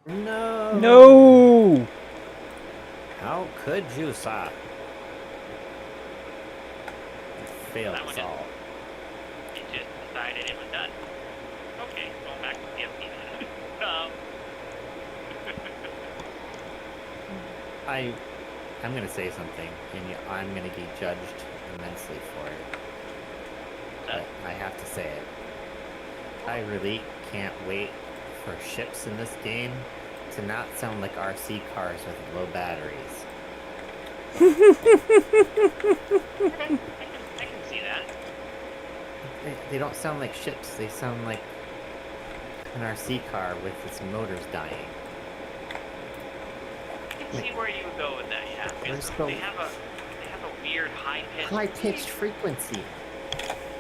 No. No! How could you, sir? You failed That one us all. it just decided it was done. Okay, going back to the empty. I'm gonna say something, and I'm gonna be judged immensely for it. But I have to say it. I really can't wait for ships in this game to not sound like RC cars with low batteries. I can see that. They don't sound like ships. They sound like an RC car with its motors dying. I can see where you would go with that, yeah. Because they have a weird high-pitched frequency.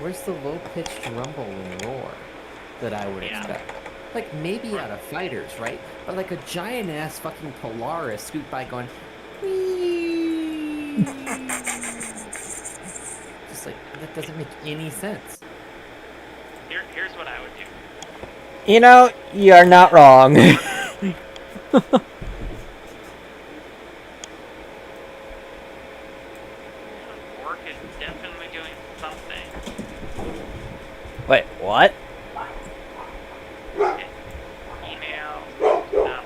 Where's the low-pitched rumble and roar that I would expect? Like, maybe out of fighters, right? But like a giant-ass fucking Polaris scoot by going... Whee! Just like, that doesn't make any sense. Here's what I would do. You know, you're not wrong. Work is definitely doing something. Wait, what? Email, stuff, hold on.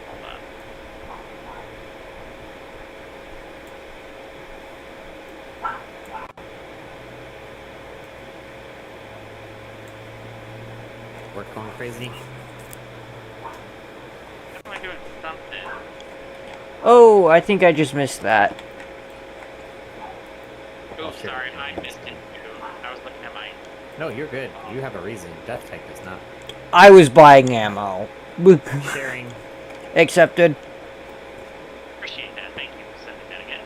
Work going crazy. Definitely doing something. Oh, I think I just missed that. Oh, sorry, I missed it too. I was looking at my... No, you're good. You have a reason. Death type does not. I was buying ammo. Sharing. Accepted. Appreciate that. Thank you for sending that again.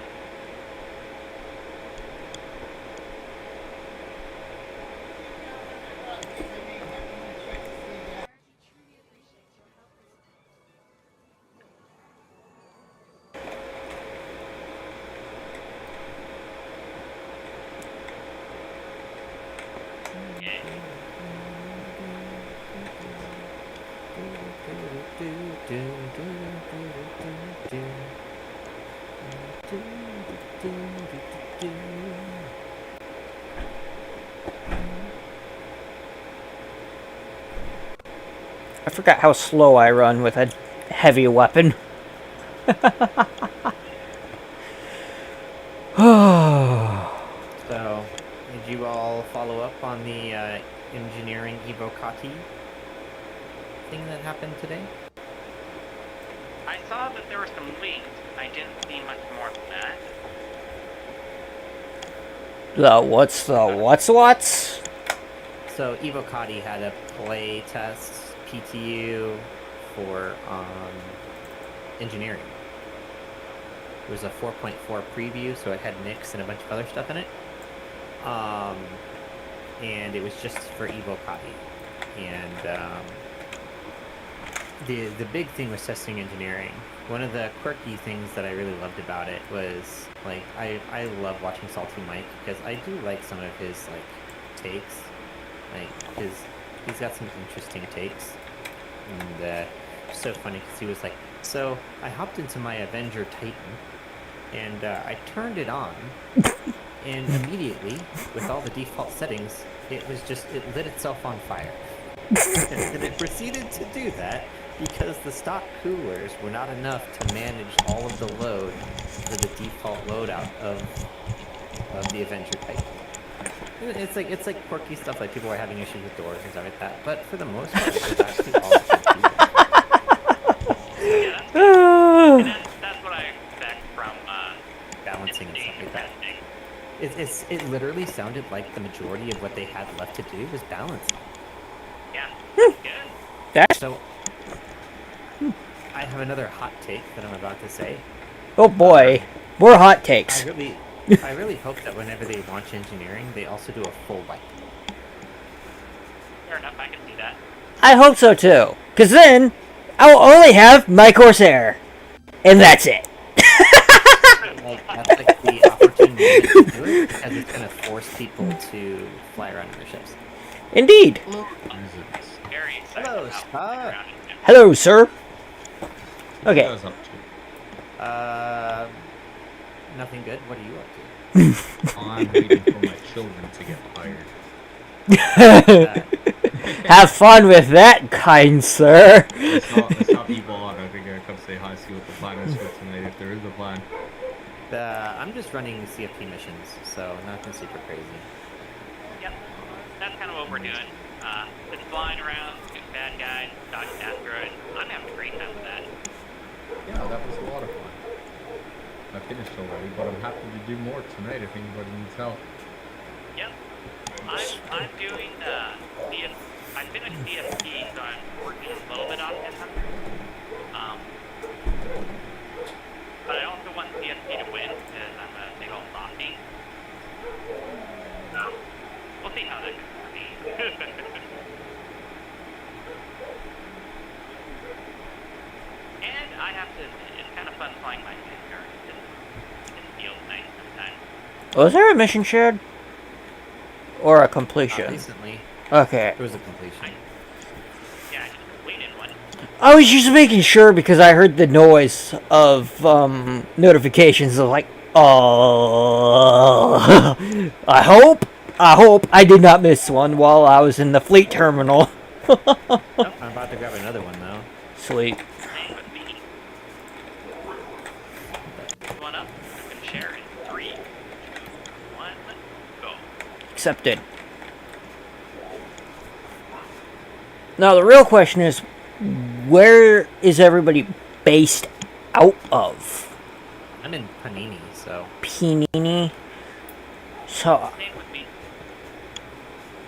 I forgot how slow I run with a heavy weapon. So, did you all follow up on the engineering evocati thing that happened today? I saw that there were some leaks. I didn't see much more than that. What's? So, evocati had a play test PTU for engineering. It was a 4.4 preview, so it had Nix and a bunch of other stuff in it. And it was just for evocati. And the big thing was testing engineering. One of the quirky things that I really loved about it was, like, I love watching Salty Mike, because I do like some of his, like, takes. Like, he's got some interesting takes. And it's so funny, because he was like, so I hopped into my Avenger Titan, and I turned it on, and immediately, with all the default settings, it lit itself on fire. And it proceeded to do that because the stock coolers were not enough to manage all of the load for the default loadout of the Avenger Titan. It's like quirky stuff, like people are having issues with doors and stuff like that, but for the most part, it's actually all good. Yeah, that's what I expect from Balancing and stuff like that. It literally sounded like the majority of what they had left to do was balancing. Yeah, good. So, I have another hot take that I'm about to say. Oh boy, more hot takes. I really hope that whenever they launch engineering, they also do a full wipe. Fair enough, I can see that. I hope so too, because then I'll only have my Corsair, and that's it. Like, that's like the opportunity to do it, because it's going to force people to fly around in their ships. Indeed. Very excited Hello, about Scott. around it. Hello, sir. Okay. What are you guys up to? Nothing good. What are you up to? I'm waiting for my children to get hired. Have fun with that, kind sir. I saw people on. I think I come say hi, see what the plan is for tonight, if there is a plan. I'm just running CFP missions, so nothing super crazy. Yep. That's kind of what we're doing. Been flying around, shooting bad guys, dodging asteroids. I'm having a great time with that. Yeah, that was a lot of fun. I finished already, but I'm happy to do more tonight if anybody needs help. Yep. I'm doing I finished DSP, so I'm working a little bit on 1000. But I also want DSP to win because I'm a big old softie. So we'll see how that goes for me. And I have to admit, it's kind of fun flying my finger. It feels nice sometimes. Was there a mission shared? Or a completion? Recently, Okay. it was a completion. Yeah, I just completed one. I was just making sure because I heard the noise of notifications of like, oh, I hope I did not miss one while I was in the fleet terminal. Nope, I'm about to grab another one though. Sweet. Same with me. One up. I'm gonna share it. 3, 2, 1, go. Accepted. Now the real question is, where is everybody based out of? I'm in Panini, so Panini. So Same with me.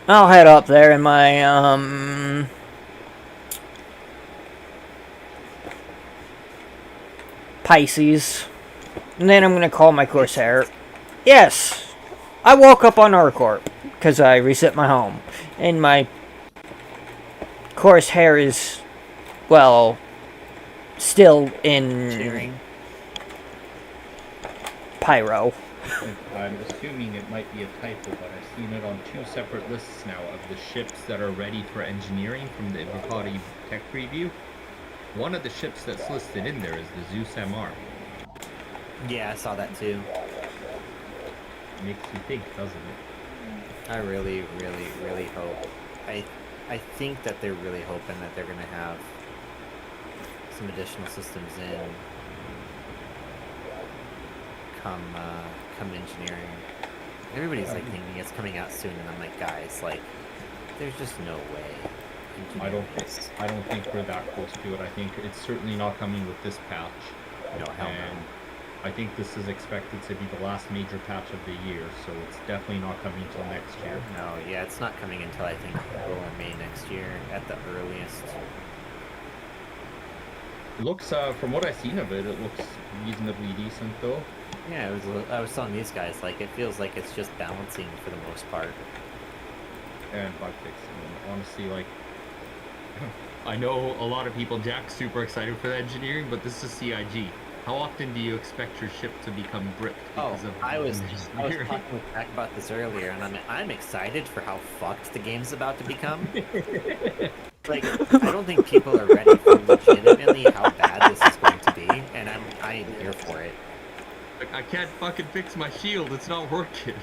I'll head up there in my Pisces, and then I'm gonna call my Corsair. Yes, I woke up on Arcorp because I reset my home, and my Corsair is, well, still in cheering. Pyro. I'm assuming it might be a typo, but I've seen it on 2 separate lists now of the ships that are ready for engineering from the Ivocati tech preview. One of the ships that's listed in there is the Zeus MR. Yeah, I saw that too. Makes you think, doesn't it? I really, really, really hope. I think that they're really hoping that they're gonna have some additional systems in come engineering. Everybody's like thinking it's coming out soon, and I'm like, guys, like, there's just no way. I don't think we're that close to it. I think it's certainly not coming with this patch. No, hell And no. I think this is expected to be the last major patch of the year, so it's definitely not coming until next year. No, yeah, it's not coming until I think April or May next year at the earliest. It looks, from what I've seen of it, it looks reasonably decent though. Yeah, I was telling these guys, like, it feels like it's just balancing for the most part. And bug fixing. And honestly, like, I know a lot of people, Jack's super excited for the engineering, but this is CIG. How often do you expect your ship to become bricked because of I was engineering? talking with Jack about this earlier, and I'm excited for how fucked the game's about to become. Like, I don't think people are ready for legitimately how bad this is going to be, and I'm here for it. Like, I can't fucking fix my shield, it's not working.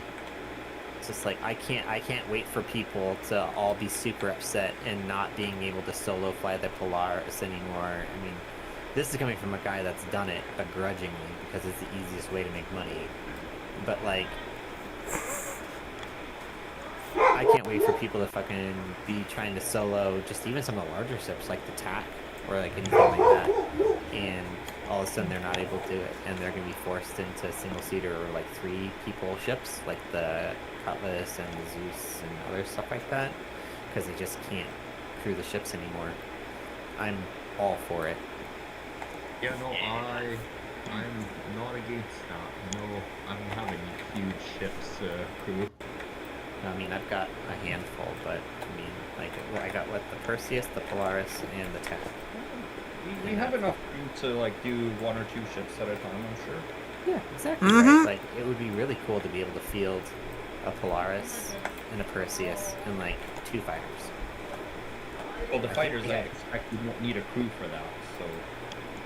It's just like I can't wait for people to all be super upset and not being able to solo fly the Polaris anymore. I mean, this is coming from a guy that's done it begrudgingly because it's the easiest way to make money. But like, I can't wait for people to fucking be trying to solo just even some of the larger ships like the TAC or like anything like that, and all of a sudden they're not able to do it, and they're gonna be forced into single-seater or like 3 people ships like the Cutlass and the Zeus and other stuff like that because they just can't crew the ships anymore. I'm all for it. Yeah, no, I'm not against that. No, I don't have any huge ships crew. I mean, I've got a handful, but I mean, like, I got what, the Perseus, the Polaris, and the TAC. We have enough room to like do 1 or 2 ships at a time, I'm sure. Yeah, exactly right. Like, it would be really cool to be able to field a Polaris and a Perseus and like 2 fighters. Well, the fighters, I yeah. expect we won't need a crew for that, so...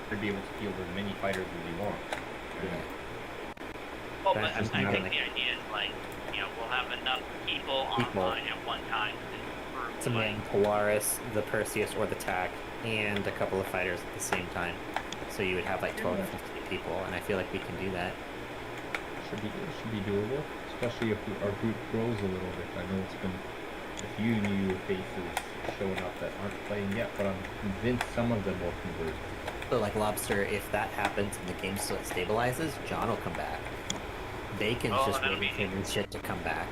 should be able to field as many fighters as you want. Yeah. Well, But but I'm I think thinking, the idea is like, we'll have enough people online at one time to man Polaris, the Perseus, or the TAC, and a couple of fighters at the same time. So you would have like 12 to 15 people, and I feel like we can do that. Should be doable, especially if our group grows a little bit. I know it's been a few new faces showing up that aren't playing yet, but I'm convinced some of them will convert. So like Lobster, if that happens and the game still stabilizes, John will come back. Bacon's Oh, just that'll waiting be- for his shit to come back.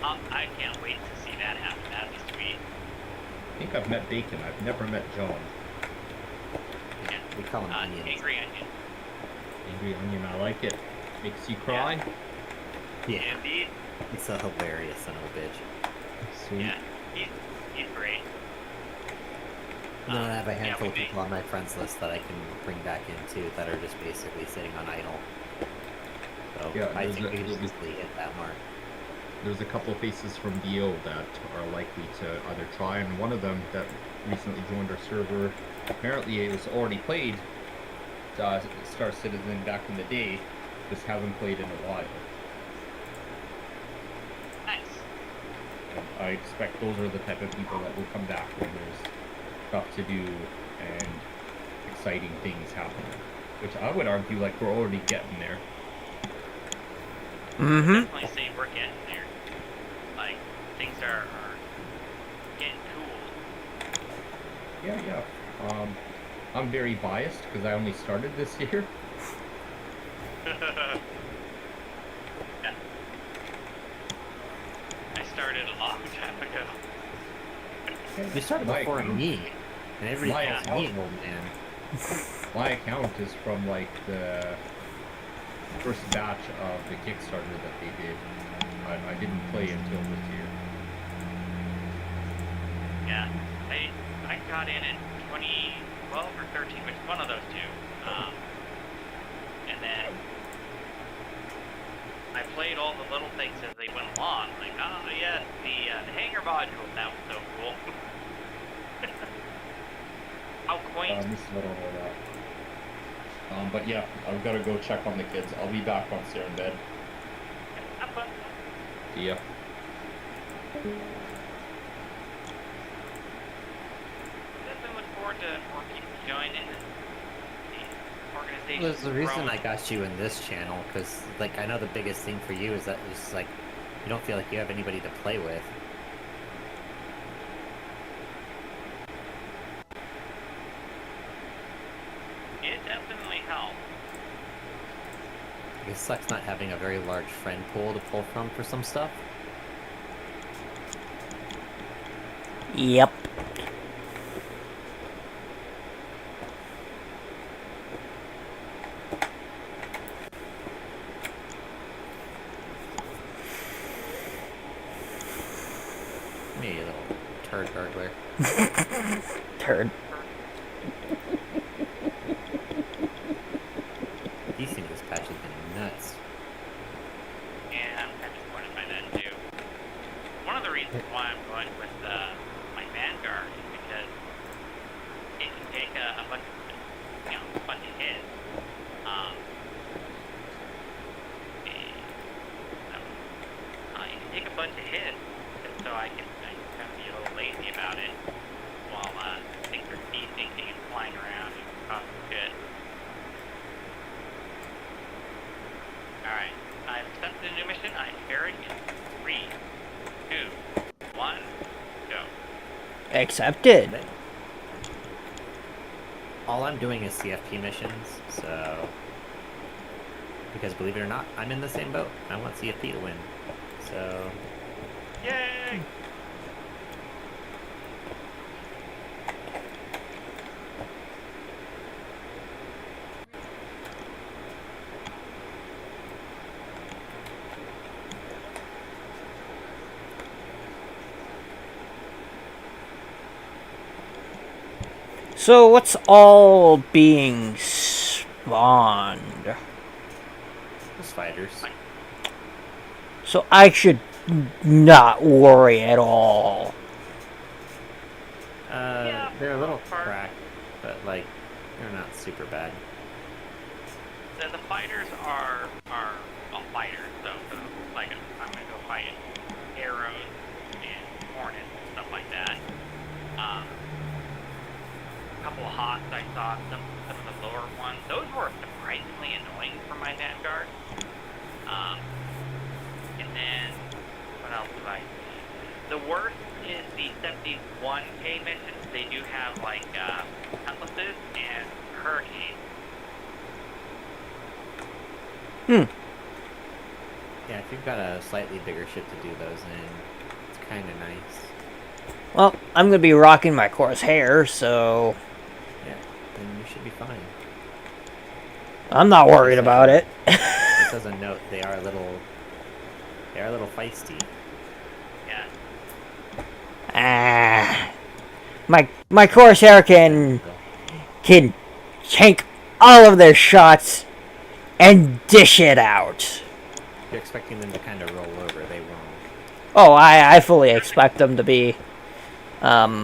I can't wait to see that happen. That'd be sweet. I think I've met Bacon. I've never met John. Yeah. We call him onions. Angry Onion. Angry Onion, I like it. Makes you cry. Yeah, Indeed. he's a hilarious son of a bitch. Sweet. Yeah. He's great. And then I have a Yeah, handful we of people on my friends list that I can bring back in too that are just basically sitting on idle. So Yeah, I there's think a- we can easily hit that mark. There's a couple faces from DO that are likely to either try, and one of them that recently joined our server, apparently it was already played, Star Citizen back in the day, just haven't played in a while. Nice. And I expect those are the type of people that will come back when there's stuff to do and exciting things happening. Which I would argue like we're already getting there. Mm-hmm. Definitely say we're getting there. Like, things are getting cool. Yeah. I'm very biased because I only started this year. Yeah. I started a long time ago. You started My before account- me, and everybody My calls me an old man. My account is from like the first batch of the Kickstarter that they did. I didn't play until this year. Yeah. I got in 2012 or 13, which is one of those two. And then I played all the little things as they went along. Like, oh yeah, the hangar module, that was so cool. How quaint. This is what I know that. But yeah, I've got to go check on the kids. I'll be back once they're in bed. Have fun. See ya. Definitely look forward to more people joining the organization. Well, there's the reason I got you in this channel, because like I know the biggest thing for you is that it's like you don't feel like you have anybody to play with. It definitely helps. It sucks not having a very large friend pool to pull from for some stuff. Yep. Me, you little turd burglar. Turd. Decent this patch has been nuts. And I'm kind of disappointed by that too. One of the reasons why I'm going with my Vanguard is because it can take a bunch of hits. You can take a bunch of hits, and so I can kind of be a little lazy about it while things are desynching and flying around and causing shit. Alright, I've accepted a new mission. I'm sharing in 3, 2, 1, go. Accepted. All I'm doing is CFP missions, so... Because believe it or not, I'm in the same boat. I want CFP to win. So... Yay! So what's all being spawned? Those fighters. So I should not worry at all. Yeah, They're a little for the most part. cracked, but like, They're not super bad. The fighters are well, fighters. So like I'm gonna go fight arrows and hornets and stuff like that. A couple of hots I saw, some of the lower ones. Those were surprisingly annoying for my vanguard. And then what else do I see? The worst is the 71K missions. They do have like cutlasses and hurricanes. Yeah, if you've got a slightly bigger ship to do those in, it's kind of nice. Well, I'm gonna be rocking my coarse hair, so Yeah, then you should be fine. I'm not worried about it. Just as a note, they are a little feisty. Yeah. My coarse hair can tank all of their shots and dish it out. You're expecting them to kind of roll over, they won't. Oh, I fully expect them to be, not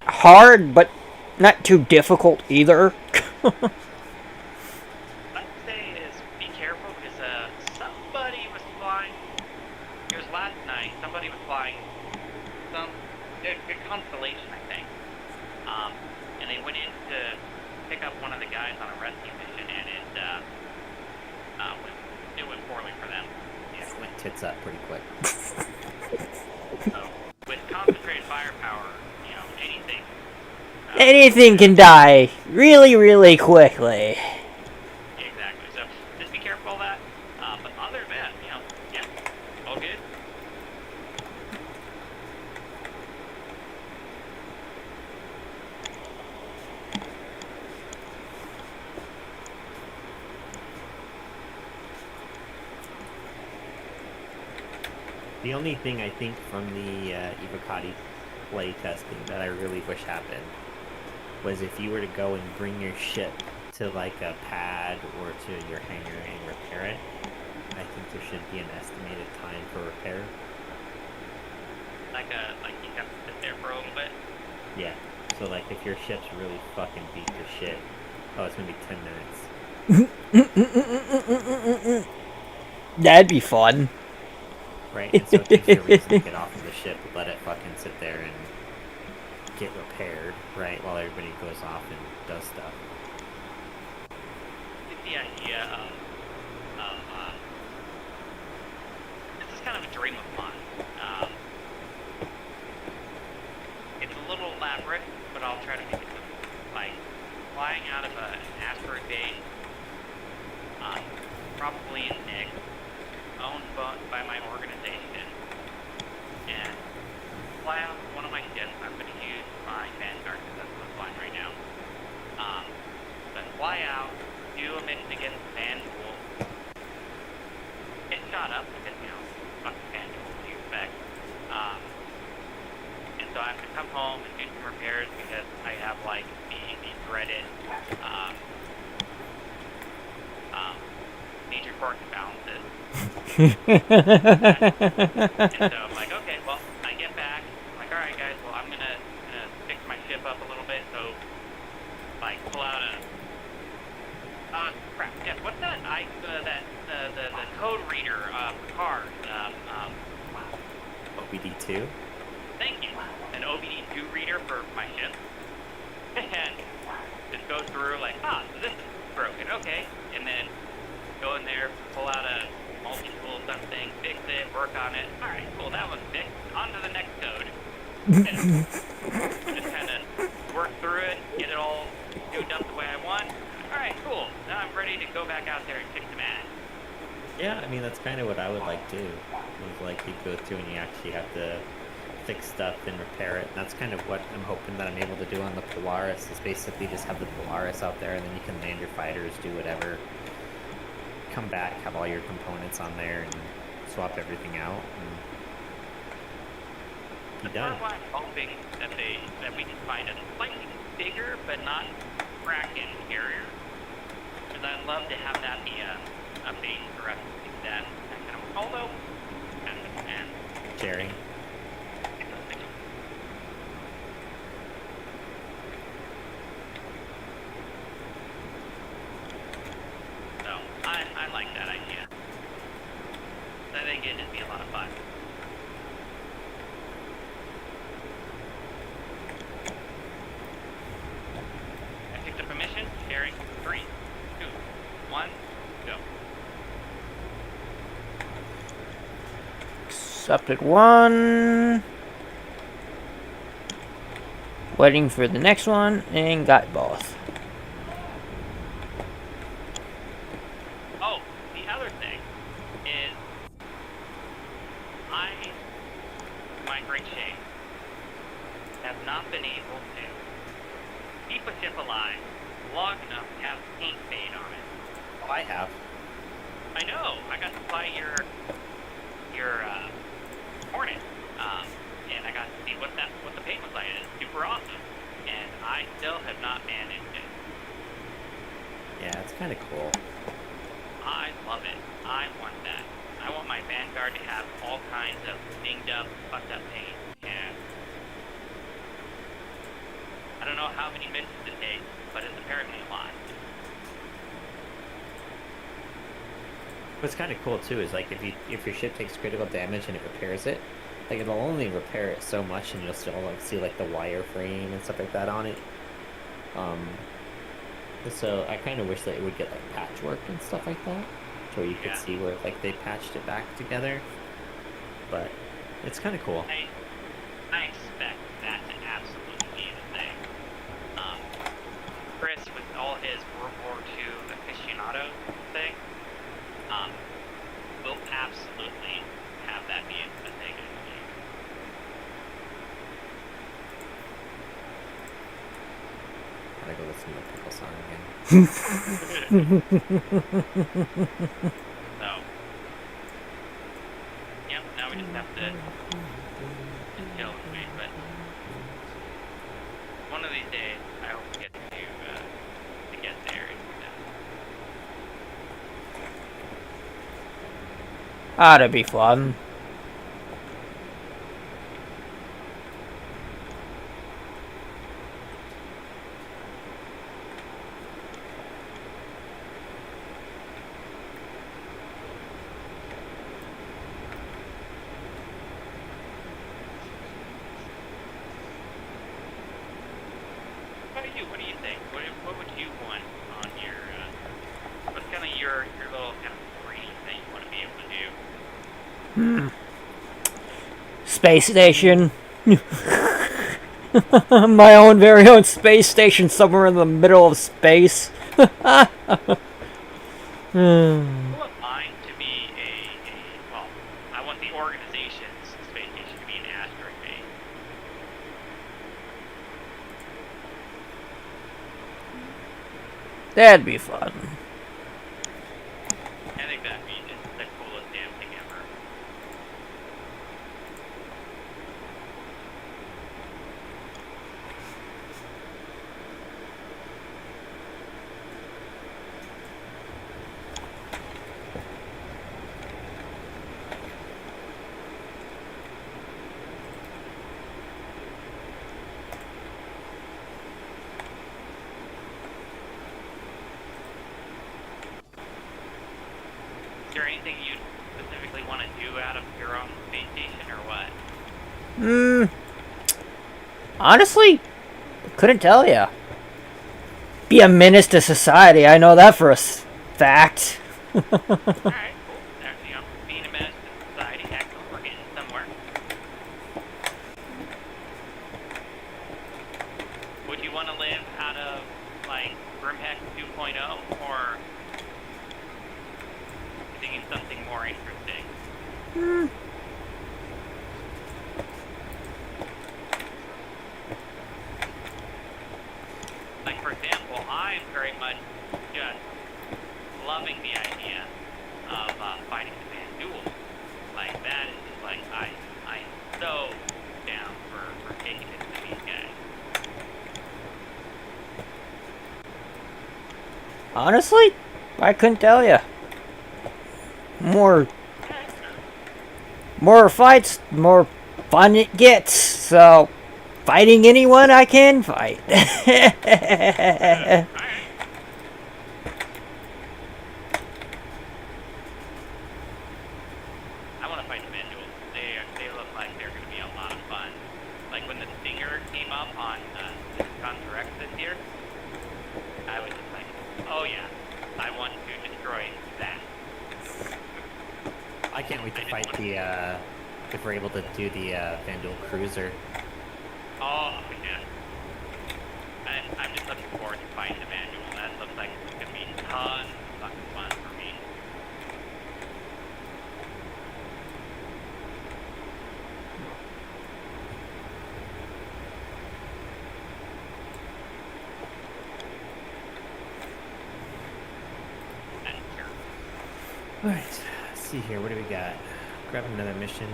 hard, but not too difficult either. I'd say is be careful because somebody was flying. It was last night. Somebody was flying some a constellation, I think. And they went in to pick up one of the guys on a rescue mission, and it went poorly for them. Yeah, it went tits up pretty quick. So with concentrated firepower, anything. Anything can die really, really quickly. Exactly. So just be careful of that. But other than that, yeah, all good. The only thing I think from the Ivocati play testing that I really wish happened was if you were to go and bring your ship to like a pad or to your hangar and repair it, I think there should be an estimated time for repair. Like you have to sit there for a little bit. Yeah. So like if your ship's really fucking beat to shit, oh, it's gonna be 10 minutes. That'd be fun. Right? And so it gives you a reason to get off of the ship, let it fucking sit there and get repaired, right? While everybody goes off and does stuff. It's the idea of this is kind of a dream of mine. It's a little elaborate, but I'll try to make it simple. Like flying out of an asteroid base, probably in Nick, owned by my organization, and fly out one of my ships. I'm going to use my Vanguard because that's what I'm flying right now. Then fly out, do a mission against Vanpool, get shot up because, fucking Vanpool, what do you expect? And so I have to come home and do some repairs because I have, like, the dreaded, major fork imbalances. And so I'm like, okay, well, I get back. I'm like, all right, guys, well, I'm gonna fix my ship up a little bit. So, like, pull out a crap. Yeah, what's that? The code reader card. OBD2? Thank you. An OBD2 reader for my ship. And just go through like, so this is broken. Okay, and then go in there, pull out a multi-tool something, fix it, work on it. All right, cool, that one's fixed. On to the next code. And just kind of work through it, get it all tuned up the way I want. All right, cool. Now I'm ready to go back out there and fix the mad. Yeah, I mean, that's kind of what I would like too. Is like you go through and you actually have to fix stuff and repair it. And that's kind of what I'm hoping that I'm able to do on the Polaris, is basically just have the Polaris out there and then you can land your fighters, do whatever. Come back, have all your components on there and swap everything out and be That's done. why I'm hoping that we can find a slightly bigger but not Kraken carrier. Because I'd love to have that be a base for us to do that kind of, although, and Jerry. in. It'd be a lot of fun. I picked up a mission. Sharing 3, 2, 1, go. Accepted one. Waiting for the next one, and got both. Oh, the other thing is, my great shame, have not been able to keep a ship alive long enough to have paint fade on it. Oh, I have. I know. I got to fly your Hornet, and I got to see what the paint was like. It's super awesome, and I still have not managed it. Yeah, it's kind of cool. I love it. I want that. I want my Vanguard to have all kinds of dinged up, fucked up paint, and I don't know how many missions it takes, but it's apparently a lot. What's kind of cool too is like if your ship takes critical damage and it repairs it, like it'll only repair it so much, and you'll still like see like the wireframe and stuff like that on it. So I kind of wish that it would get like patchwork and stuff like that, so you could see where like they patched it back together. But it's kind of cool. I expect that to absolutely be the thing. Chris, with all his World War II aficionado thing, will absolutely have that be a thing in the game. Gotta go listen to the pickle song again. So, yep, now we just have to chill and wait, but one of these days, I hope we get to get there. That'd be fun. What do you think? What would you want on your, what's kind of your little kind of dream that you want to be able to do? Space station. My own very own space station somewhere in the middle of space. I want mine to be well, I want the organization's space station to be an asteroid base. That'd be fun. I think that'd be just the coolest damn thing ever. Is there anything you specifically want to do out of your own space station or what? Honestly, couldn't tell ya. Be a menace to society, I know that for a fact. Alright, cool. You know, being a menace to society, heck, we're getting somewhere. Would you want to live out of, like, Grimheck 2.0, or thinking something more interesting? Like, for example, I'm very much just loving the idea of fighting the man duel. Like, that is just like, I'm so down for taking it to these guys. Honestly, I couldn't tell ya. More fights, more fun it gets. So, fighting anyone I can fight. Alright. I want to on Direct this year, I was just like, oh yeah, I want to destroy that. I can't wait to fight the, if we're able to do the, Vandal Cruiser. Oh yeah. And I'm just looking forward to fighting the manual. That looks like it's gonna be tons of fucking fun for me. And sure. Alright, let's see here, what do we got? Grab another mission.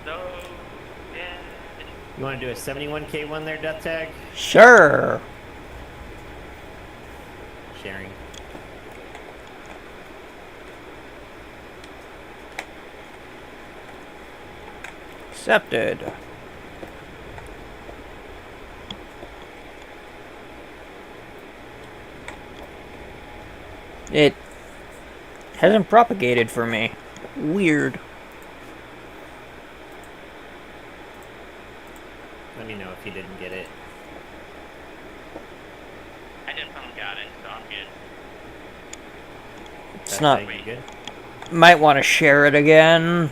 So yeah. You want to do a 71k one there, Death Tag? Sure. Sharing. Accepted. It hasn't propagated for me. Weird. Let me know if you didn't get it. I definitely got it, so I'm good. It's Death not. Tag, you good? Might want to share it again.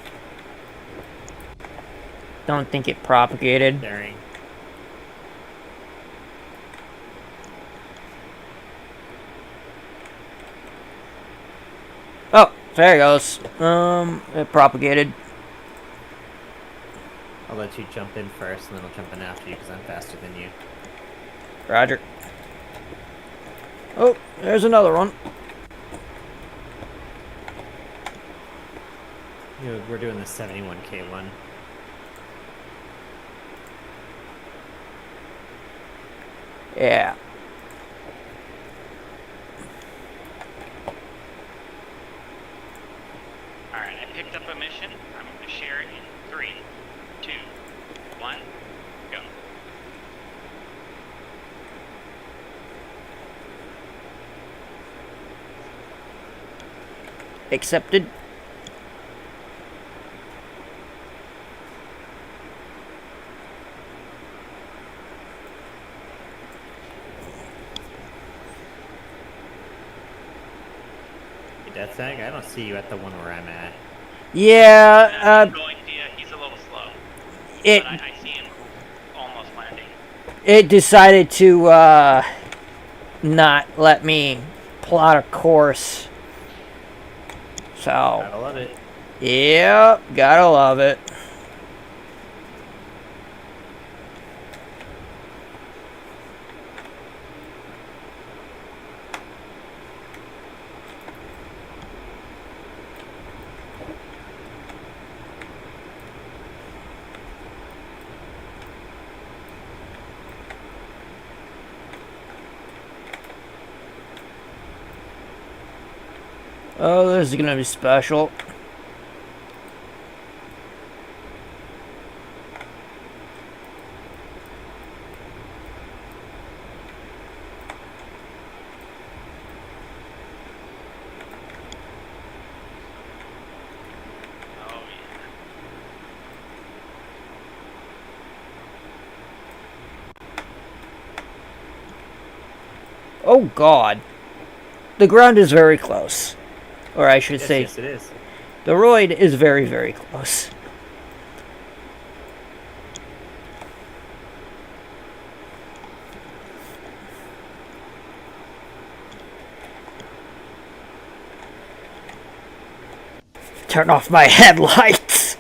Don't think it propagated. Sharing. Oh, there it goes. It propagated. I'll let you jump in first, and then I'll jump in after you, because I'm faster than you. Roger. Oh, there's another one. You know, we're doing the 71k one. Yeah. Alright, I picked up a mission. I'm going to share it in 3, 2, 1, go. Accepted. Hey, Death Tag, I don't see you at the one where I'm at. Yeah, I'm going to, he's a little slow, it but I see him almost landing. it decided to not let me plot a course. So, Gotta love it. yep, gotta love it. Oh, this is gonna be special. Oh yeah. Oh God. The ground is very close. Or I should Yes, say, yes, it is. the roid is very, very close. Turn off my headlights!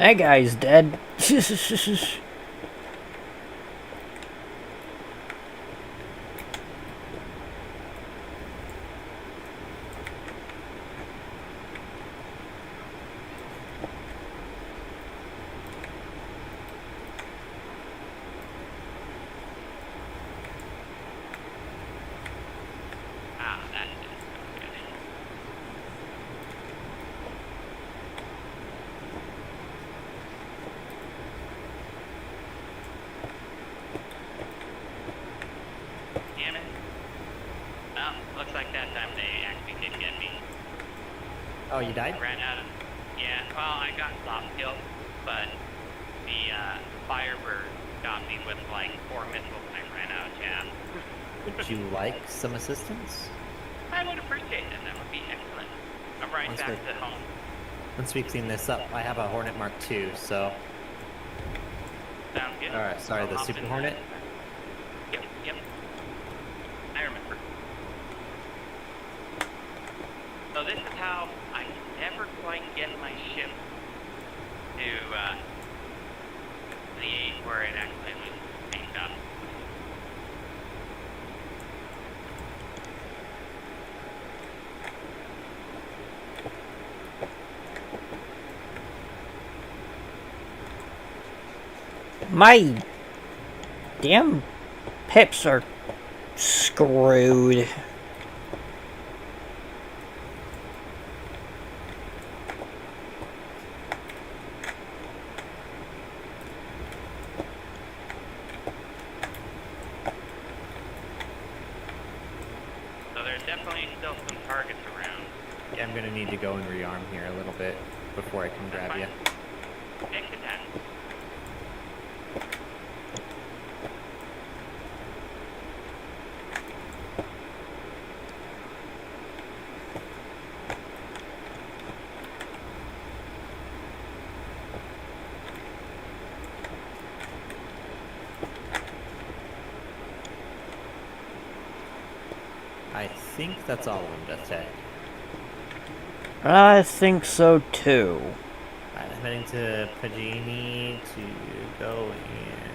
That guy's dead. Ah, that is good. Damn it. Well, looks like that time they actually did get me. Oh, you died? Ran out of. Yeah, well, I got soft killed, but the Firebird got me with like 4 missiles and I ran out of jam. Would you like some assistance? I would appreciate it. That would be excellent. I'm right Once back we're- to home. Once we clean this up, I have a Hornet Mark II, so... Sounds good. Alright, sorry, I'll the hop Super in Hornet? there. Yep. I remember. So this is how I never quite get my ship to the age where it actually was aimed up. My damn pips are screwed. So there's definitely still some targets around. Yeah, I'm gonna need to go and rearm here a little bit before I can grab you. Take your time. I think that's all of them, Death Tag. I think so too. Alright, I'm heading to Pagini to go and...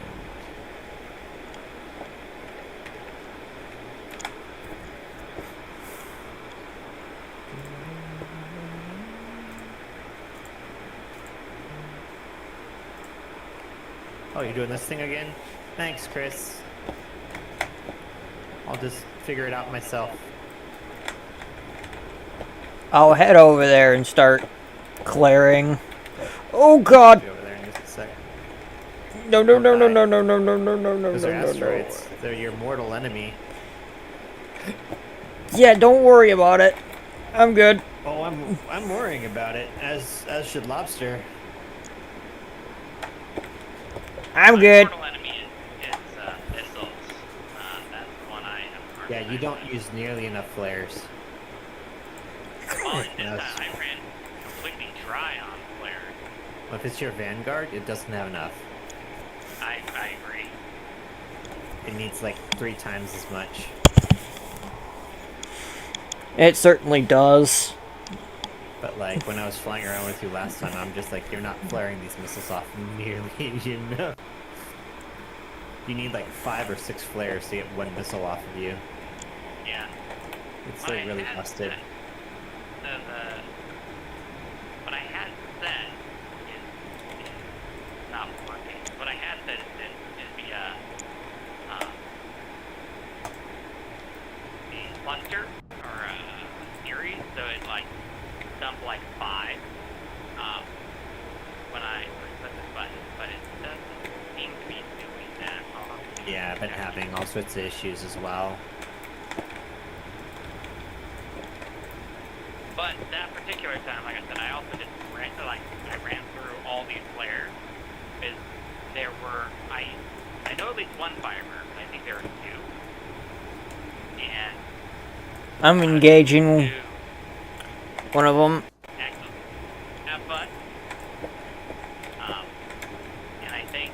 Oh, you're doing this thing again? Thanks, Chris. I'll just figure it out myself. I'll head over there and start clearing. Oh God! Be over there in just a sec. No! No! Those are asteroids. They're your mortal enemy. Yeah, don't worry about it. I'm good. Oh, I'm worrying about it, as should Lobster. I'm My good. mortal enemy is pistols. That's the one I have. Yeah, you don't use nearly enough flares. Well, and Yes. I ran completely dry on flares. If it's your Vanguard, it doesn't have enough. I agree. It needs like 3 times as much. It certainly does. But like when I was flying around with you last time, I'm just like, you're not flaring these missiles off nearly enough. You need like 5 or 6 flares to get 1 missile off of you. Yeah. It's What like I really had busted. set- what I had set is not working. What I had set is the cluster or series, so it like dumped like 5 when I put this button, but it doesn't seem to be doing that. Yeah, I've been having all sorts of issues as well. But that particular time, like I said, I also just ran through all these flares. Because there were, I know at least 1 Firebird, but I think there were 2. And I'm engaging 2 one of them. excellent. Have fun. And I think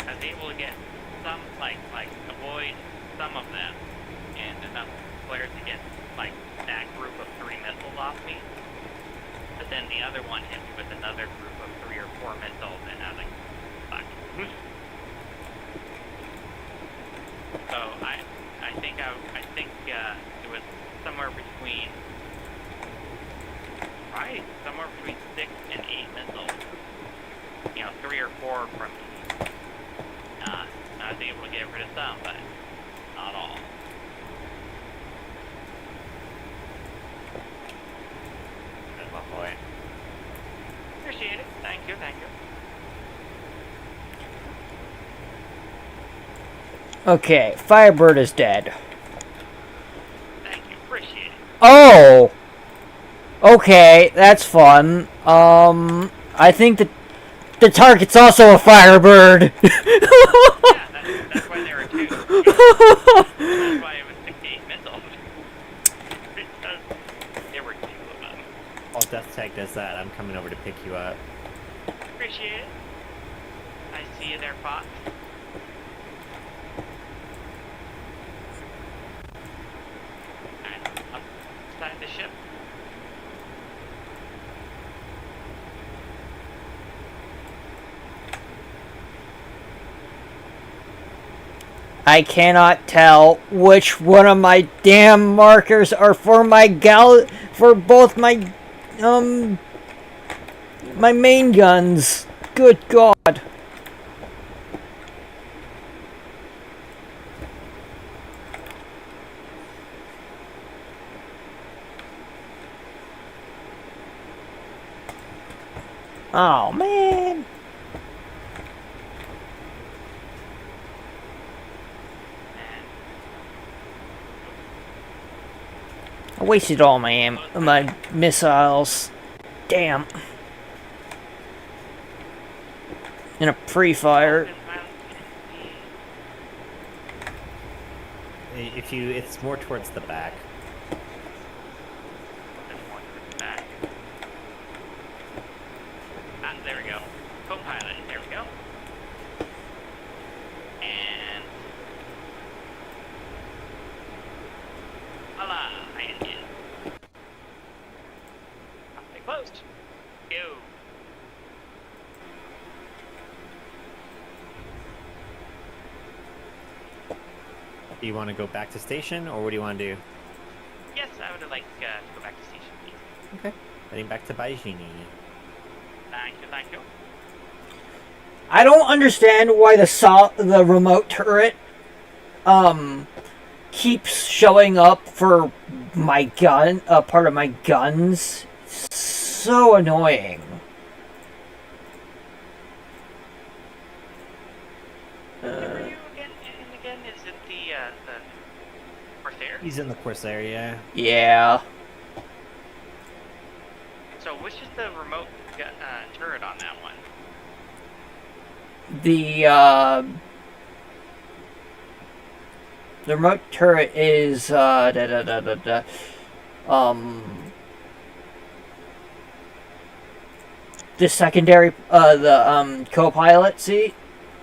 I was able to get some, like avoid some of them, and enough flares to get like that group of 3 missiles off me. The but then the other one hit me with another group of 3 or 4 missiles, and I was like, fuck. So I think it was somewhere between, right, somewhere between 6 and 8 missiles. 3 or 4 from me. I was able to get rid of some, but not all. Oh boy. Appreciate it. Thank you, thank you. Okay, Firebird is dead. Thank you, appreciate it. Oh! Okay, that's fun. I think that the target's also a Firebird. Yeah, that's why there were 2. That's why it was 68 missiles. Because there were 2 of them. While Death Tag does that, I'm coming over to pick you up. Appreciate it. I see you there, Fox. Alright, outside the ship. I cannot tell which one of my damn markers are for for both my my main guns. Good God. Oh man. I wasted all my missiles. Damn. In a pre-fire. It's more towards the back. There we go. Co-pilot, there we go. And voila, I am in. Stay closed. Go. Do you want to go back to station, or what do you want to do? Yes, I would like to go back to station, please. Okay. Heading back to Baijini. Thank you, thank you. I don't understand why the remote turret keeps showing up for my gun, part of my guns. So annoying. Where were you again? Is it the Corsair? He's in the Corsair, yeah. Yeah. So which is the remote turret on that one? The remote turret is the secondary the co-pilot seat. Is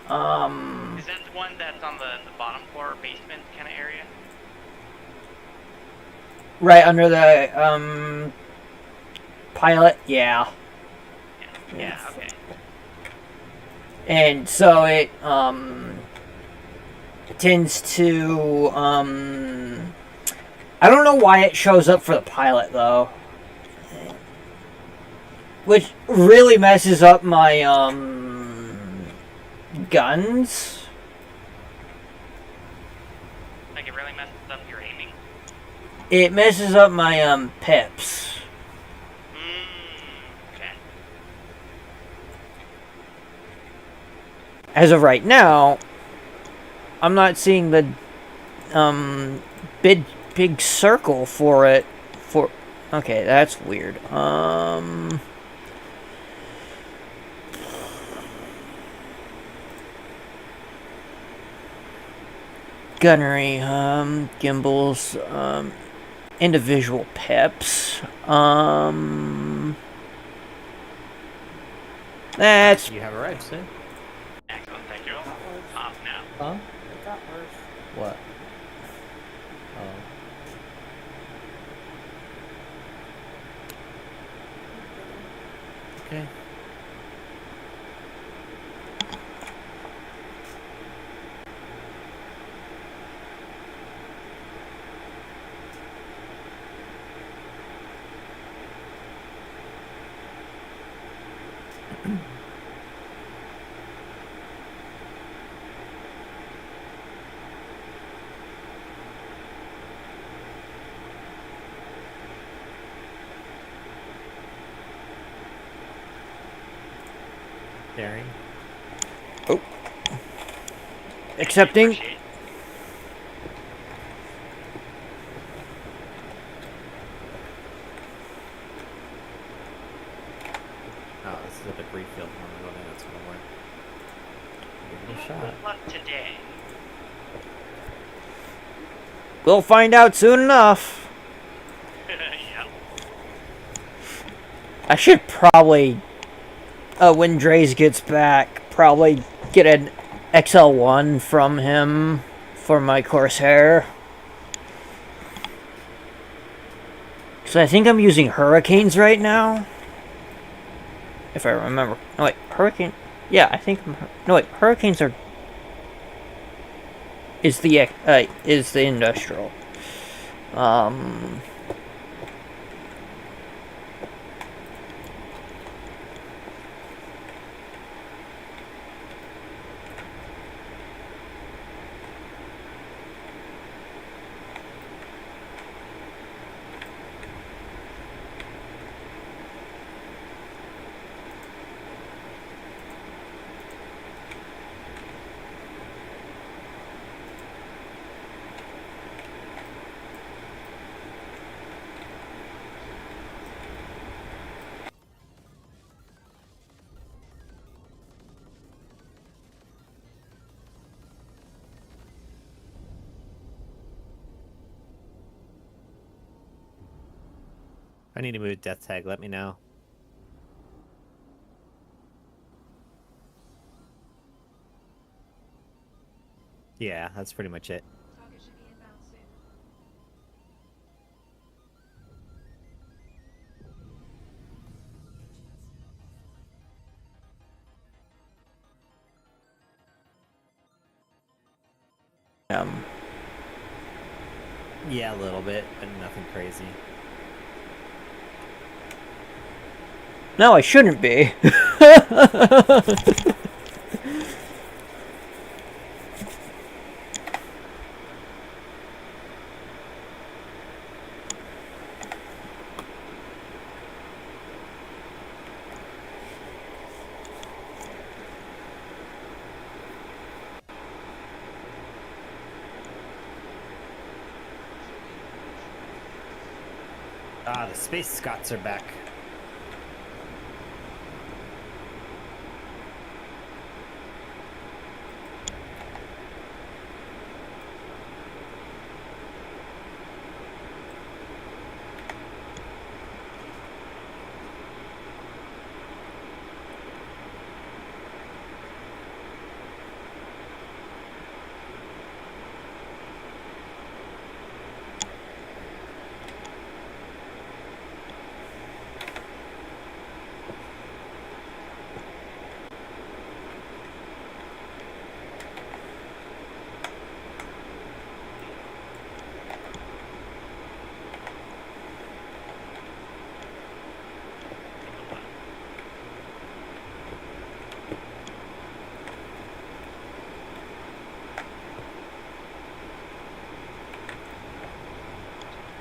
that the one that's on the bottom floor basement kind of area? Right under the pilot, yeah. Yeah, okay. And so it tends to I don't know why it shows up for the pilot though. Which really messes up my guns. Like it really messes up your aiming. It messes up my pips. Okay. As of right now, I'm not seeing the big circle for it. Okay, that's weird. Gunnery, gimbals, individual pips. That's You have arrived, sir. Excellent, thank you. Off now. Huh? What? Oh. daring. Oh. Accepting. Appreciate- Oh, this is a debris field one. I don't think that's gonna work. Give it a shot. Good luck today. We'll find out soon enough. Yep. I should probably, when Dre's gets back, probably get an XL1 from him for my Corsair. So I think I'm using Hurricanes right now. If I remember. No, wait, Hurricane... Yeah, I think I'm... No, wait, Hurricanes are... Is the industrial. If I need to move death tag, let me know. Yeah, that's pretty much it. Target should be inbound soon. Yeah, a little bit, but nothing crazy. No, I shouldn't be. Ah, the Space Scots are back.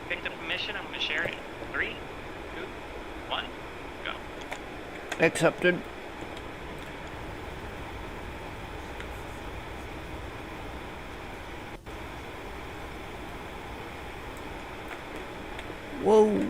Picked up a mission. I'm gonna share it. 3, 2, 1, go. Accepted. Whoa.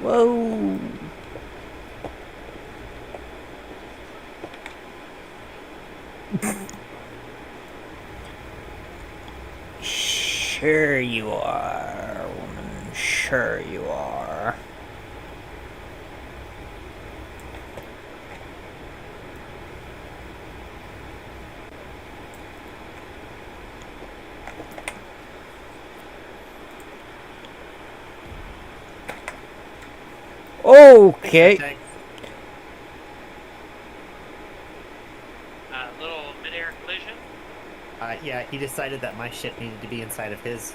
Whoa. Sure you are, woman. Sure you are. Okay. Thanks, Little mid-air collision. yeah, he decided that my ship needed to be inside of his.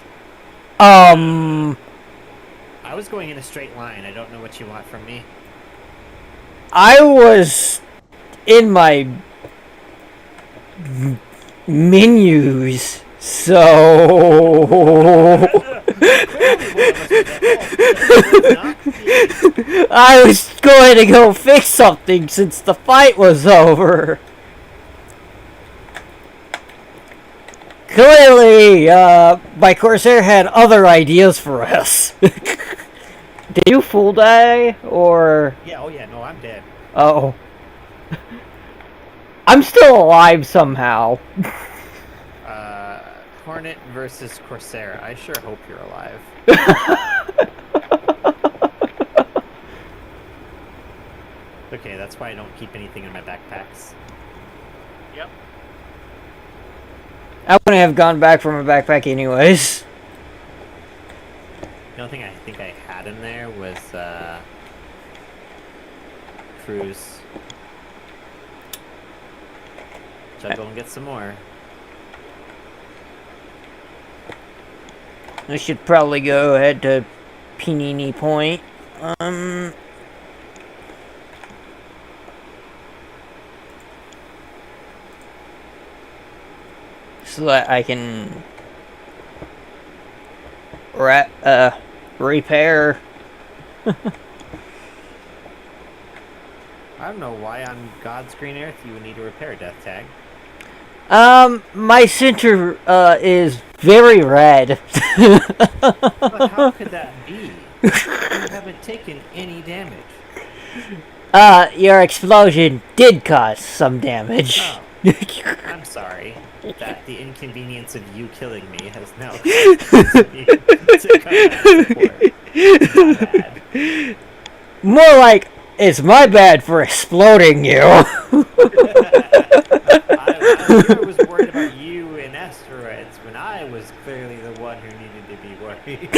I was going in a straight line. I don't know what you want from me. I was in my menus, so I was going to go fix something since the fight was over. Clearly, my Corsair had other ideas for us. Did you full die, or... Yeah, oh yeah, no, I'm dead. Oh. I'm still alive somehow. Hornet versus Corsair. I sure hope you're alive. Okay, that's why I don't keep anything in my backpacks. Yep. I wouldn't have gone back for my backpack anyways. The only thing I think I had in there was, cruise. Should I go and get some more? I should probably go ahead to Panini Point. So that I can repair. I don't know why on God's green earth you would need to repair a death tag. My center is very red. But how could that be? You haven't taken any damage. Your explosion did cause some damage. Oh, I'm sorry that the inconvenience of you killing me has now caused me to come out of support. Not bad. More like, it's my bad for exploding you. I was worried about you and asteroids when I was clearly the one who needed to be worried.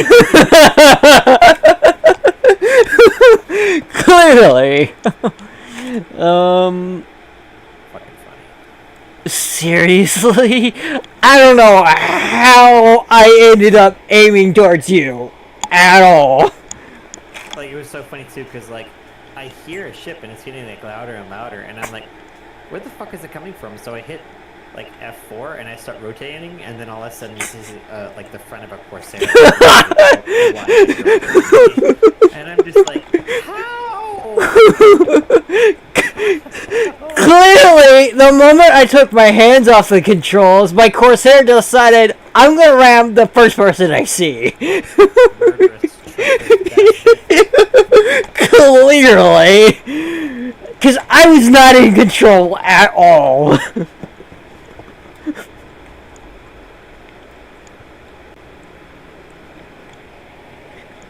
Clearly. Fucking funny. Seriously? I don't know how I ended up aiming towards you. At all. Like, it was so funny too, because like, I hear a ship and it's getting like louder and louder, and I'm like, where the fuck is it coming from? So I hit like F4 and I start rotating, and then all of a sudden you see like the front of a Corsair. And I'm just like, how? Clearly, the moment I took my hands off the controls, my Corsair decided I'm gonna ram the first person I see. Murderous, Clearly. Because I was not in control at all.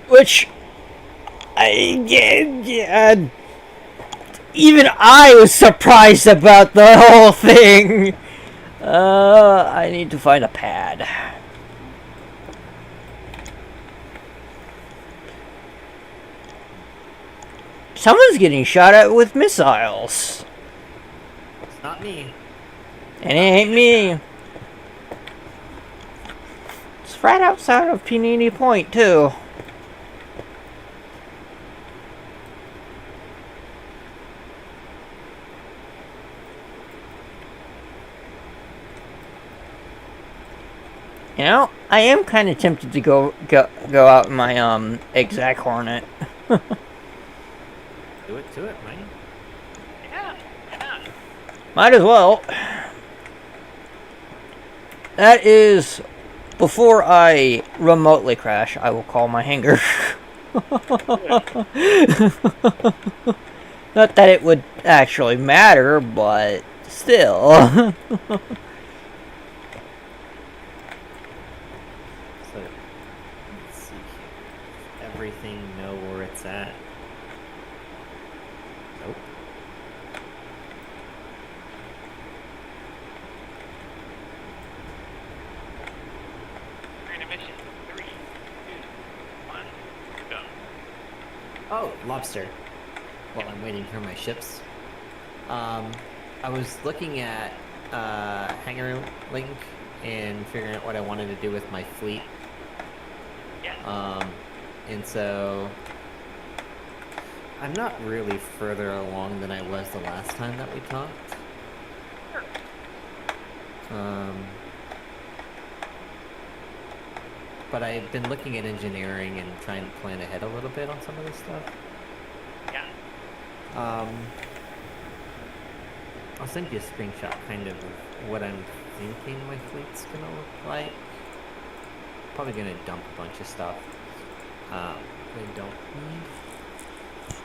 Which, yeah, even I was surprised about the whole thing. I need to find a pad. Someone's getting shot at with missiles. It's not me. And it ain't me. It's right outside of Panini Point, too. You know, I am kind of tempted to go out in my exact Hornet. Do it to it, man. Yeah. Might as well. That is, before I remotely crash, I will call my hangar. Not that it would actually matter, but still. So, let's see here. Everything know where it's at. Nope. We're in a mission. 3, 2, 1, go. Oh, lobster. while I'm waiting for my ships. I was looking at Hangar Link and figuring out what I wanted to do with my fleet. Yeah. And so I'm not really further along than I was the last time that we talked. Sure. But I've been looking at engineering and trying to plan ahead a little bit on some of this stuff. Yeah. I'll send you a screenshot kind of what I'm thinking my fleet's gonna look like. Probably gonna dump a bunch of stuff we don't need.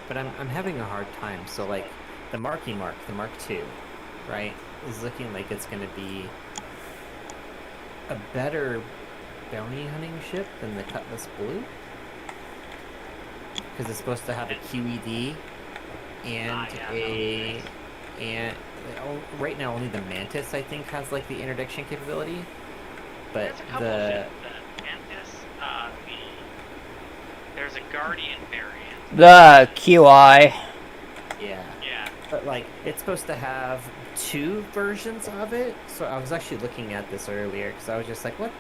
But I'm having a hard time. So like the Mark, the Mark II, right, is looking like it's gonna be a better bounty hunting ship than the Cutlass Blue. Because it's supposed to have a QED and right now only the Mantis I think has like the interdiction capability. But There's a couple of ships, the Mantis, there's a Guardian variant. The QI. yeah. Yeah. But like it's supposed to have 2 versions of it. So I was actually looking at this earlier because I was just like, what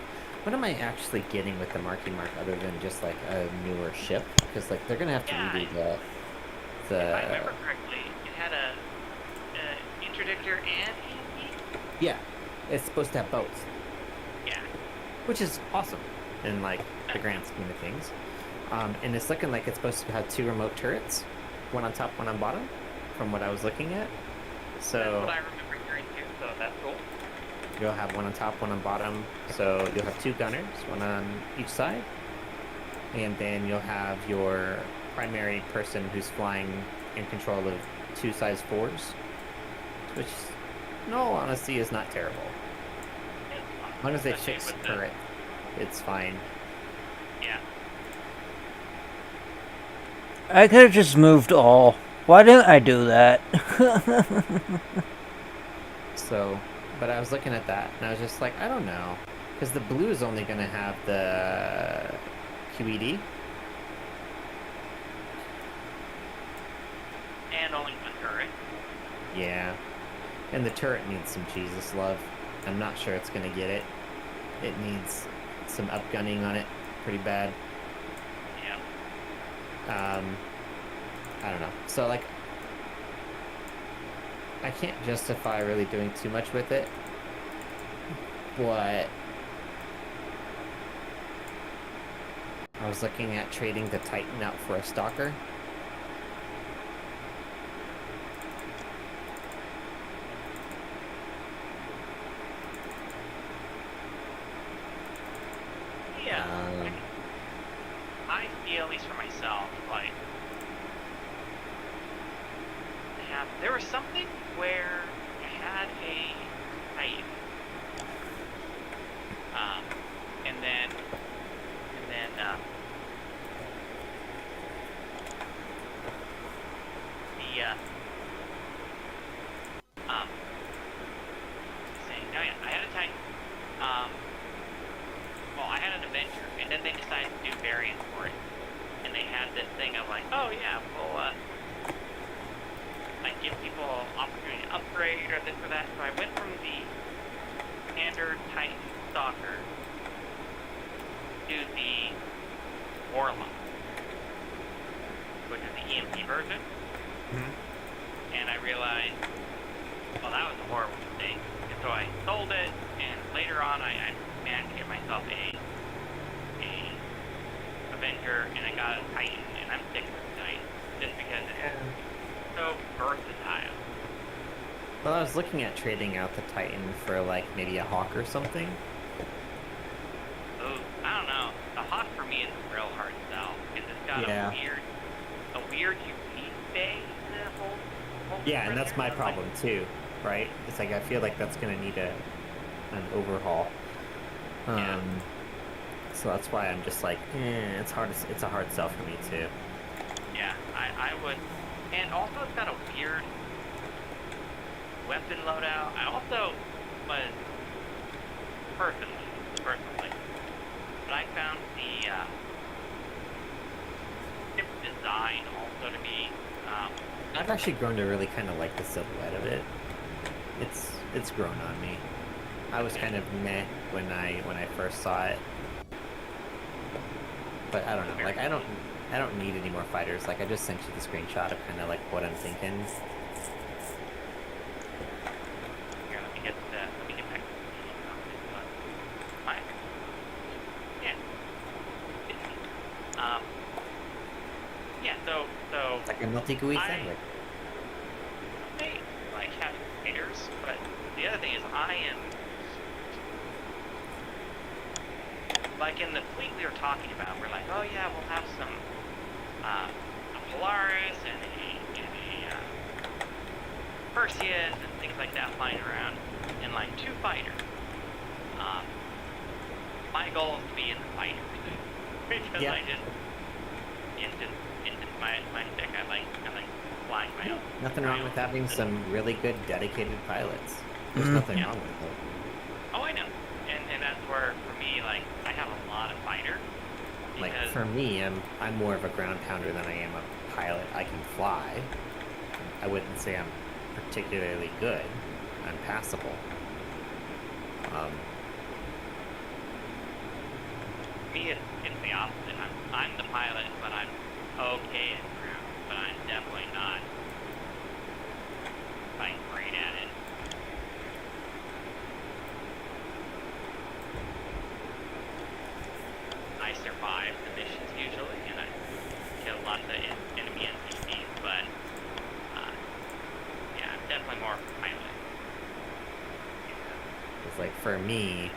am I actually getting with the Mark other than just like a newer ship? Because like they're gonna have to redo the. If I remember correctly, it had a interdictor and EMP. Yeah, it's supposed to have both, Yeah. which is awesome in like the grand scheme of things. And it's looking like it's supposed to have 2 remote turrets, one on top, one on bottom, from what I was looking at. So That's what I remember hearing too. So that's cool. you'll have one on top, one on bottom. So you'll have 2 gunners, one on each side, and then you'll have your primary person who's flying in control of 2 size 4s, which, in all honesty, is not terrible. As long as they Especially fix with the- turret, it's fine. Yeah. I could have just moved all. Why didn't I do that? So, but I was looking at that, and I was just like, I don't know. Because the blue is only going to have the QED. And only one turret. Yeah. And the turret needs some Jesus love. I'm not sure it's going to get it. It needs some upgunning on it pretty bad. Yeah. I don't know. So, like, I can't justify really doing too much with it. But I was looking at trading the Titan out for a Stalker. Yeah. I feel, at least for myself, like, there was something where I had a Titan, and then, I had a Titan, well, I had an Avenger, and then they decided to do variants for it, and they had this thing of like, oh yeah, well, like give people opportunity to upgrade or this or that. So I went from the standard Titan Stalker to the Warlock, which is the EMP version. And I realized, well, that was a horrible mistake. And so I sold it, and later on I managed to get myself a Avenger, and I got a Titan, and I'm sticking with the Titan just because it's so versatile. Well, I was looking at trading out the Titan for, like, maybe a Hawk or something. Ooh, I don't know. The Hawk for me is a real hard sell because it's got Yeah. a weird unique bay that holds. Yeah, and that's my problem too, right? It's like I feel like that's gonna need an overhaul. Yeah. So that's why I'm just like, it's hard. It's a hard sell for me too. Yeah, I would, and also it's got a weird weapon loadout. I also was personally, but I found the ship design also to be I've actually grown to really kind of like the silhouette of it. It's grown on me. I was kind of meh when I first saw it, but I don't know. Like I don't need any more fighters. Like I just sent you the screenshot of kind of like what I'm thinking. Here, let me get back to the fine. Yeah. Yeah, so It's like a melty gooey I- sandwich. they like have haters, but the other thing is I am like in the fleet we were talking about, we're like, oh yeah, we'll have some a Polaris and a Perseus and things like that flying around, and like 2 fighters. My goal is to be in the fighters because Yeah. I just into my stick. I like flying my own. Nothing my wrong own with having system. some really good dedicated pilots. There's nothing wrong with it. Oh, I know, and that's where for me, like I have a lot of fighter. Like Because for me, I'm more of a ground pounder than I am a pilot. I can fly. I wouldn't say I'm particularly good. I'm passable. me, it's the opposite. I'm the pilot, but I'm okay at ground, but I'm definitely not like great at it. I survive the missions usually, and I kill lots of enemy NPCs, but yeah, I'm definitely more of a pilot. It's like for me,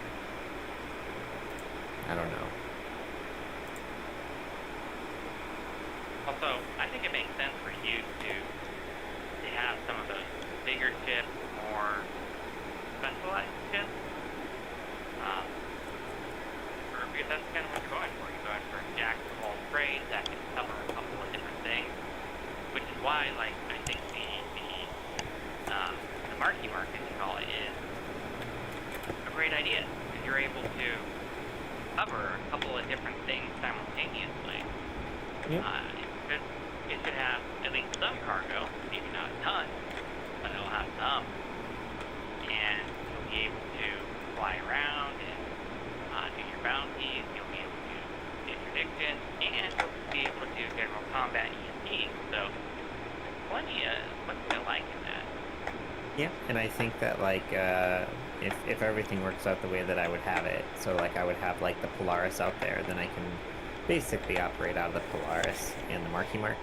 I don't know. Also, I think it makes sense for you to have some of those bigger ships, more specialized ships. Because that's kind of what you're going for. You're going for jack of all trades that can cover a couple of different things. Which is why, like, I think the marquee market, you call it, is a great idea. Because you're able to cover a couple of different things simultaneously. Yep. It should have at least some cargo, maybe not a ton, but it'll have some. And you'll be able to fly around and do your bounties, you'll be able to do interdiction, and you'll be able to do general combat EMP. So, plenty of like in that. Yeah, and I think that like if everything works out the way that I would have it, so like I would have like the Polaris out there, then I can basically operate out of the Polaris and the Marky Mark,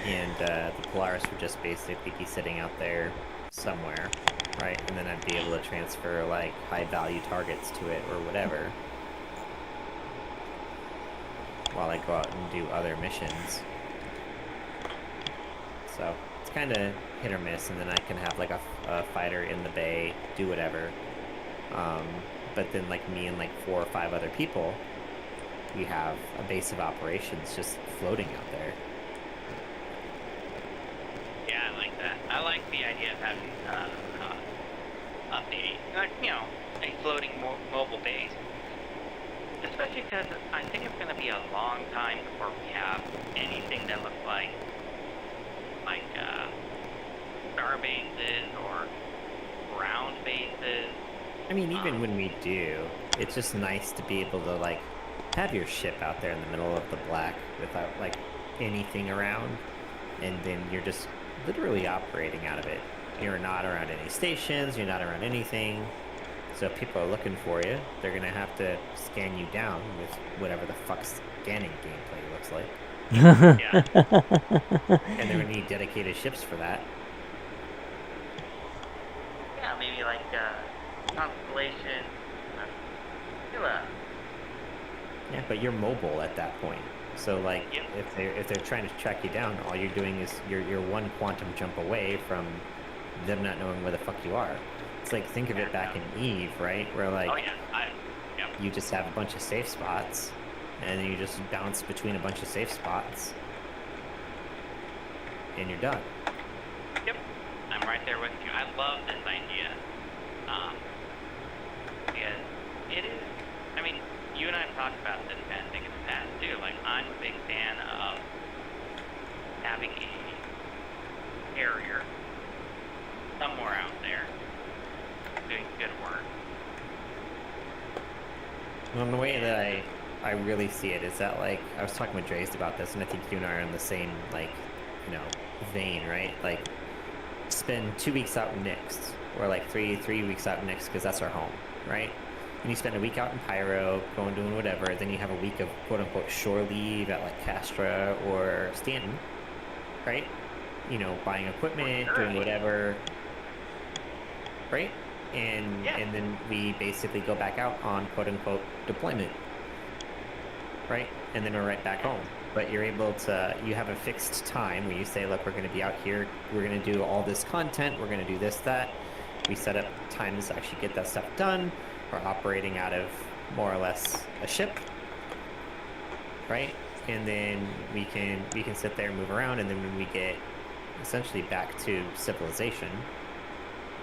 and the Polaris would just basically be sitting out there somewhere, right? And then I'd be able to transfer like high value targets to it or whatever, while I go out and do other missions. So it's kind of hit or miss, and then I can have like a fighter in the bay do whatever. But then like me and like 4 or 5 other people, we have a base of operations just floating out there. Yeah, I like that. I like the idea of having a floating mobile base. Especially because I think it's going to be a long time before we have anything that looks like star bases or ground bases. I mean, even when we do, it's just nice to be able to like have your ship out there in the middle of the black without like anything around, and then you're just literally operating out of it. You're not around any stations, you're not around anything. So if people are looking for you, they're gonna have to scan you down with whatever the fuck scanning gameplay looks like. Yeah. And they're gonna need dedicated ships for that. Yeah, maybe like Constellation. Yeah, but you're mobile at that point. So like, Yep. if they're trying to track you down, all you're doing is you're one quantum jump away from them not knowing where the fuck you are. It's like, think of it back in Eve, right? Where like Oh yeah, yep. you just have a bunch of safe spots, and then you just bounce between a bunch of safe spots, and you're done. Yep, I'm right there with you. I love this idea. Because it is, I mean, you and I have talked about this kind of thing in the past too. Like, I'm a big fan of having a carrier somewhere out there doing good work. Well, the way that I really see it is that, like, I was talking with Dre's about this, and I think you and I are in the same, like, vein, right? Like, spend 2 weeks out next, or like three weeks out next, because that's our home, right? And you spend a week out in Pyro, going doing whatever. Then you have a week of quote unquote shore leave at like Castra or Stanton, right? Buying equipment, doing whatever, right? And then we basically go back out on quote unquote deployment, right? And then we're right back home. But you're able to, you have a fixed time where you say, look, we're going to be out here, we're going to do all this content, we're going to do this, that. We set up times to actually get that stuff done. We're operating out of more or less a ship, right? And then we can sit there and move around, and then when we get essentially back to civilization,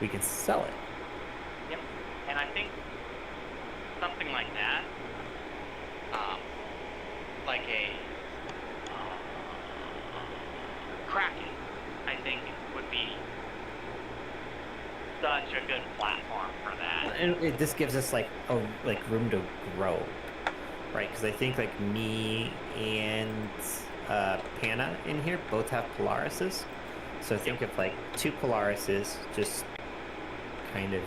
we can sell it. Yep. And I think something like that, like a Kraken, I think would be such a good platform for that. And this gives us like room to grow, right? Because I think like me and Panna in here both have Polarises, so think of like 2 Polarises just kind of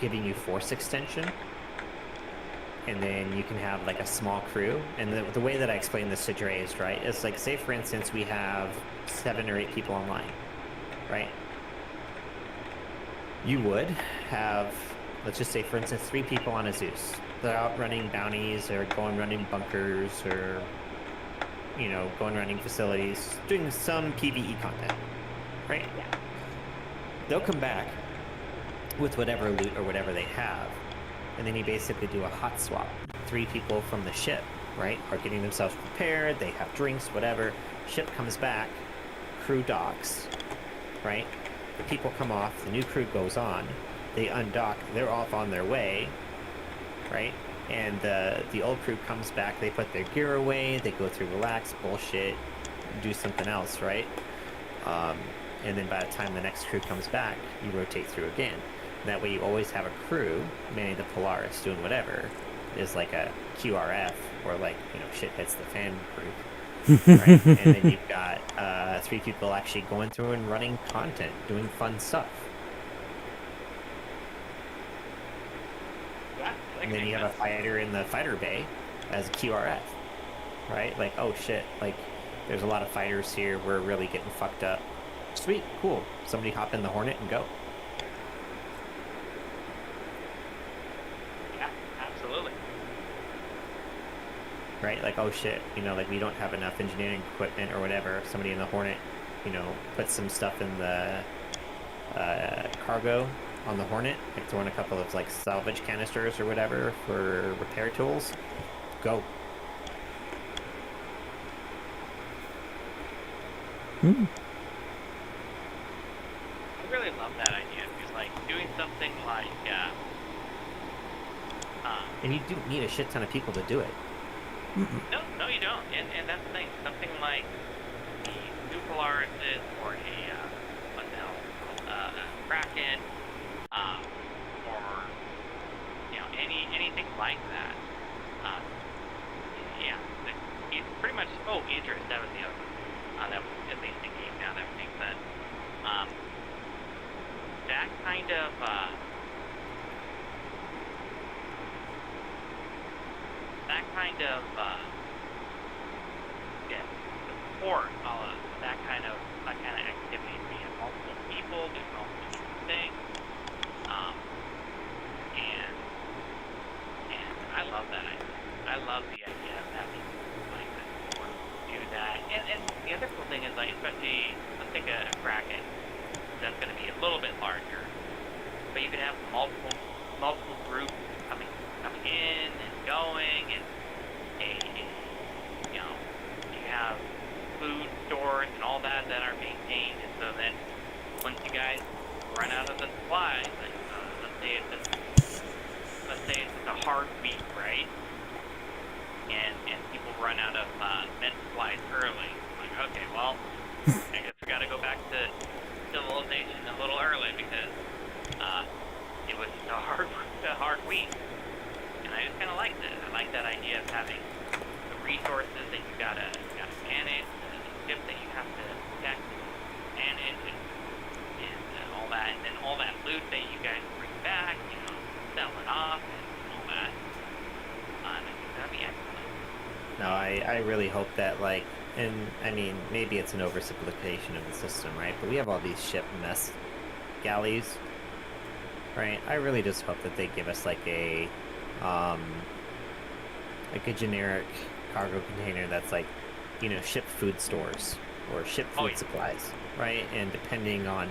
giving you force extension, and then you can have like a small crew. And the way that I explain this to Dre is, right, it's like, say for instance we have 7 or 8 people online, right? You would have, let's just say for instance, 3 people on a Zeus. They're out running bounties or running bunkers or going running facilities, doing some PvE content, right? Yeah. They'll come back with whatever loot or whatever they have, and then you basically do a hot swap. 3 people from the ship, right, are getting themselves prepared, they have drinks, whatever. Ship comes back, crew docks, right? The people come off, the new crew goes on, they undock, they're off on their way, right? And the old crew comes back, they put their gear away, they go through relax, bullshit, do something else, right? And then by the time the next crew comes back, you rotate through again. That way you always have a crew, meaning the Polaris doing whatever, is like a QRF, or like, shit hits the fan group, right? And then you've got 3 people actually going through and running content, doing fun stuff. Yeah, And then you have a fighter in the fighter bay as a QRF, right? Like, oh shit, like, there's a lot of fighters here, we're really getting fucked up. Sweet, cool. Somebody hop in the Hornet and go. Yeah, absolutely. Right? Like, oh shit, like we don't have enough engineering equipment or whatever. Somebody in the Hornet, puts some stuff in the cargo on the Hornet, like throwing a couple of like salvage canisters or whatever for repair tools. Go. I really love that idea, because like doing something like And you do need a shit ton of people to do it. no you don't, and that's the thing, something like the new Polarises or a what the hell, Kraken, or anything like that. Yeah, it's pretty much. Oh, Idris, that was the other one. That was at least in game now that everything said. That kind of yeah, support that kind of activity. We have multiple people doing multiple different things, and I love that idea. I love the idea of having like this support do that. And the other cool thing is, like, especially let's take a Kraken that's going to be a little bit larger, but you can have multiple groups coming in and going, and you have food stores and all that are maintained. And so then once you guys run out of the supplies, like let's say it's a hard week, right? And people run out of med supplies early. Like, okay, well, I guess we got to go back to hope that like, and I mean maybe it's an oversimplification of the system, right? But we have all these ship mess galleys, right? I really just hope that they give us like a generic cargo container that's like, you know, ship food stores or ship food yeah. supplies, right? And depending on,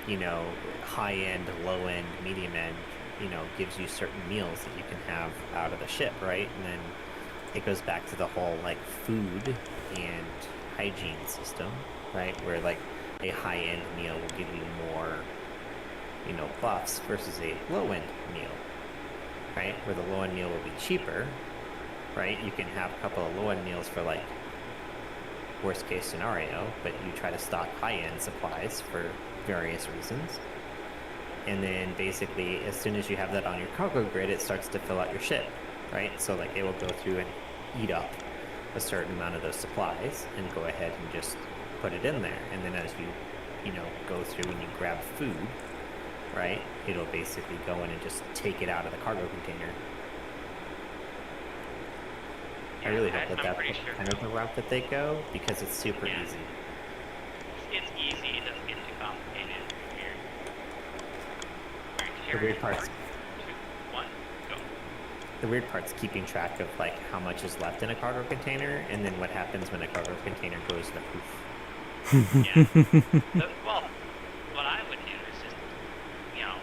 you know, high end, low end, medium end, you know, gives you certain meals that you can have out of the ship, right? And then it goes back to the whole like food and hygiene system, right? Where like a high end meal will give you more, you know, buffs versus a low end meal, right? Where the low end meal will be cheaper, right? You can have a couple of low end meals for like worst case scenario, but you try to stock high end supplies for various reasons. And then basically, as soon as you have that on your cargo grid, it starts to fill out your ship, right? So like it will go through and eat up a certain amount of those supplies and go ahead and just put it in there. And then as you know, go through and you grab food, right? It'll basically go in and just take it out of the cargo container. I really hope that that's kind of the route that they go, because it's super easy. It's easy, it doesn't get too complicated. The weird part's 2, 1, go. The weird part's keeping track of like how much is left in a cargo container, and then what happens when a cargo container goes to poof. Yeah. Well, what I would do is just, you know,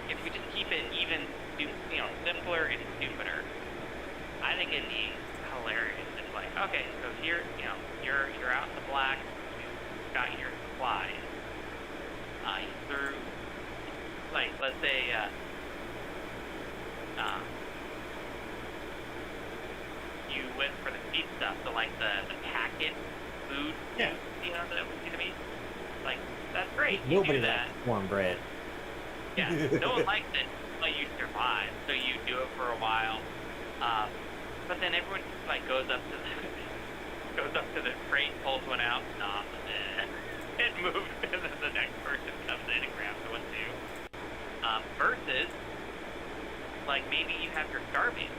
if we just keep it even, you know, simpler and stupider, I think it'd be hilarious. It's like, okay, so here, you know, you're out in the black, you've got your supplies. You threw, like, let's say, you went for the feed stuff, so like the packet food, Yeah. you know, that was gonna be, like, that's great. Nobody you do that. likes warm bread. Yeah, no one likes it, but you survive, so you do it for a while. But then everyone like goes up to the crate, pulls one out, and moves, and then the next person comes in and grabs one too. Versus, like maybe you have your starbase,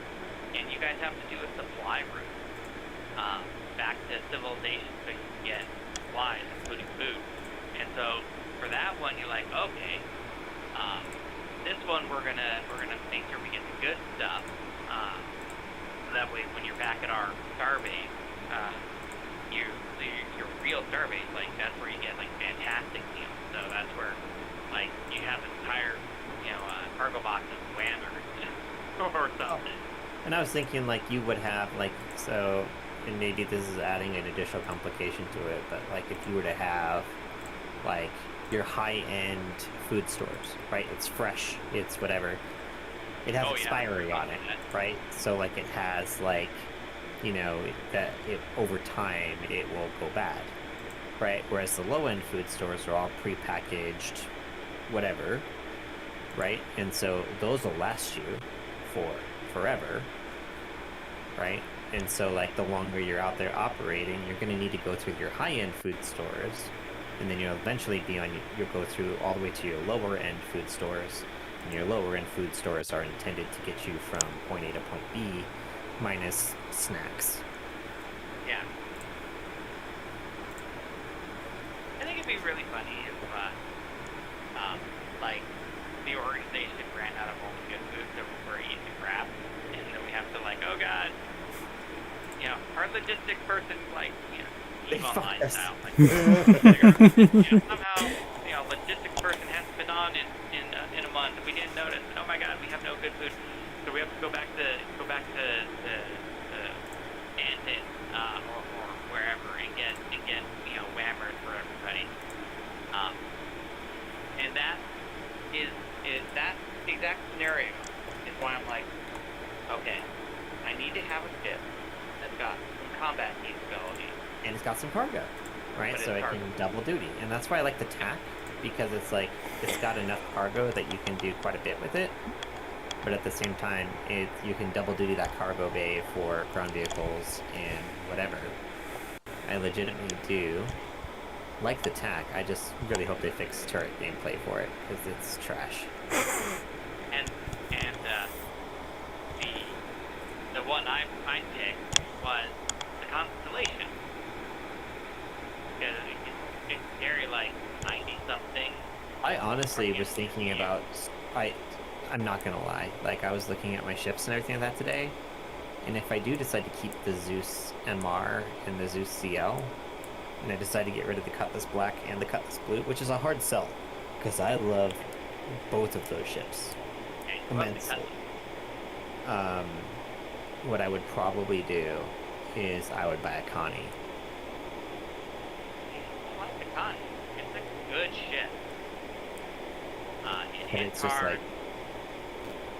and you guys have to do a supply route back to civilization so you can get supplies, including food. And so for that one, you're like, okay. This one we're gonna make sure we get the good stuff. So that way, when you're back at our starbase, your real starbase, like that's where you get like fantastic deals. So that's where like you have an entire, you know, cargo box of whammers or something. And I was thinking like you would have like, so, and maybe this is adding an additional complication to it, but like if you were to have like your high-end food stores, right? It's fresh, it's whatever. It has expiry on it, right? So like it has like, you know, that it over time it will go bad, right? Whereas the low-end food stores are all pre-packaged, whatever, right? And so those will last you for forever, right? And so like the longer you're out there operating, you're going to need to go through your high-end food stores, and then you'll eventually you'll go through all the way to your lower end food stores, and your lower end food stores are intended to get you from point A to point B minus snacks. Yeah. I think it'd be really funny if, like, the organization ran out of all the good food, so we're eating crap, and then we have to, like, oh god, you know, our logistics person, like, you know, Eve Online style, like, you know, somehow, you know, logistics person hasn't been on in a month, and we didn't notice, and oh my god, we have no good food, so we have to go back to Anton, or wherever, and get, you know, whammers for everybody. And that is that exact scenario is why I'm like, okay, I need to have a ship that's got some combat capability. And it's got some cargo, right? So it can double duty. And that's why I like the TAC, because it's like, it's got enough cargo that you can do quite a bit with it. But at the same time, you can double duty that cargo bay for ground vehicles and whatever. I legitimately do like the TAC. I just really hope they fix turret gameplay for it, because it's trash. And the one I'm I picked was the Constellation. Because it's very, like, 90-something. I honestly was thinking about. I'm not gonna lie. Like, I was looking at my ships and everything like that today, and if I do decide to keep the Zeus MR and the Zeus CL, and I decide to get rid of the Cutlass Black and the Cutlass Blue, which is a hard sell, because I love both of those ships Okay, you love the immensely. Cutlass. What I would probably do is I would buy a Connie. I like the Connie. It's a good ship. It And hits it's just hard.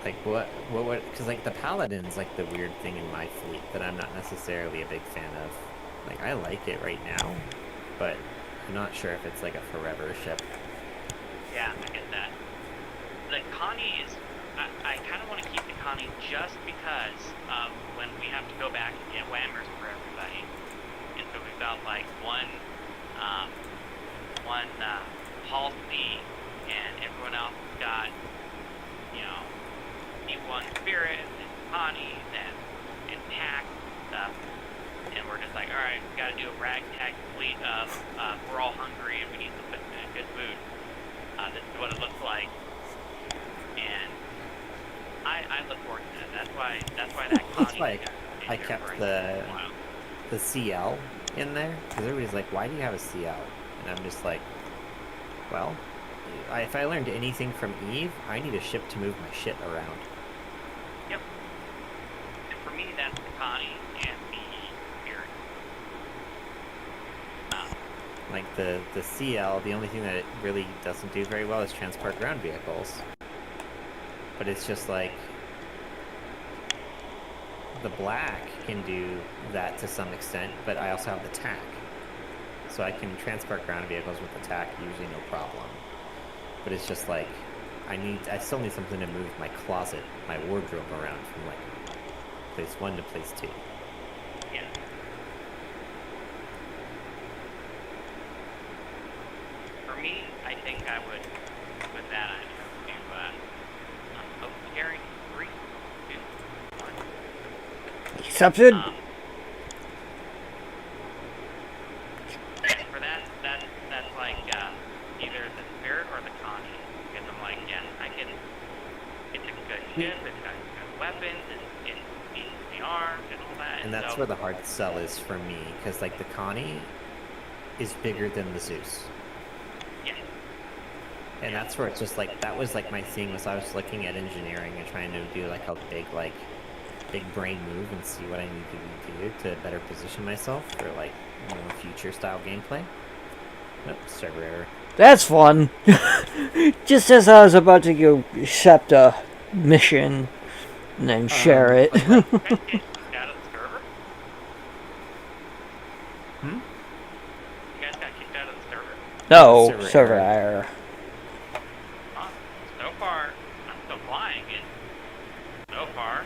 like what, because like the Paladin's like the weird thing in my fleet that I'm not necessarily a big fan of. Like, I like it right now, but I'm not sure if it's like a forever ship. Yeah, I get that. The Connie is... I kind of want to keep the Connie just because when we have to go back and get whammers for everybody. And so we've got like one Halsey, and everyone else has got, you know, E1 Spirit and Connies and tack and stuff. And we're just like, alright, we gotta do a ragtag fleet of we're all hungry and we need to put in a good mood. This is what it looks like. And I look forward to that. That's why that That's Connie why is I in there kept for a the while. CL in there, because everybody's like, why do you have a CL? And I'm just like, well, if I learned anything from Eve, I need a ship to move my shit around. Yep. And for me, that's the Connie and the Spirit. Like the CL, the only thing that it really doesn't do very well is transport ground vehicles. But it's just like the black can do that to some extent, but I also have the tack. So I can transport ground vehicles with the tack, usually no problem. But it's just like I still need something to move my closet, my wardrobe around from like place 1 to place 2. Yeah. For me, I think I would, with that, I'd do carrying 3, 2, 1. Accepted. For that's like either the Spirit or the Connie. Because I'm like, yeah, it's a good ship, it's got good weapons, it's easily armed and all that. And that's so, where the hard sell is for me, because like the Connie is bigger than the Zeus. yeah. And that's where it's just like, that was like my thing, was I was looking at engineering and trying to do like a big brain move and see what I need to do to better position myself for like more future style gameplay. Nope, server error. That's fun. Just as I was about to go accept a mission and then share it. You guys get kicked out of the server? Hmm? You guys got kicked out of the server? No, Server server error. error. So far, I'm still flying it. So far.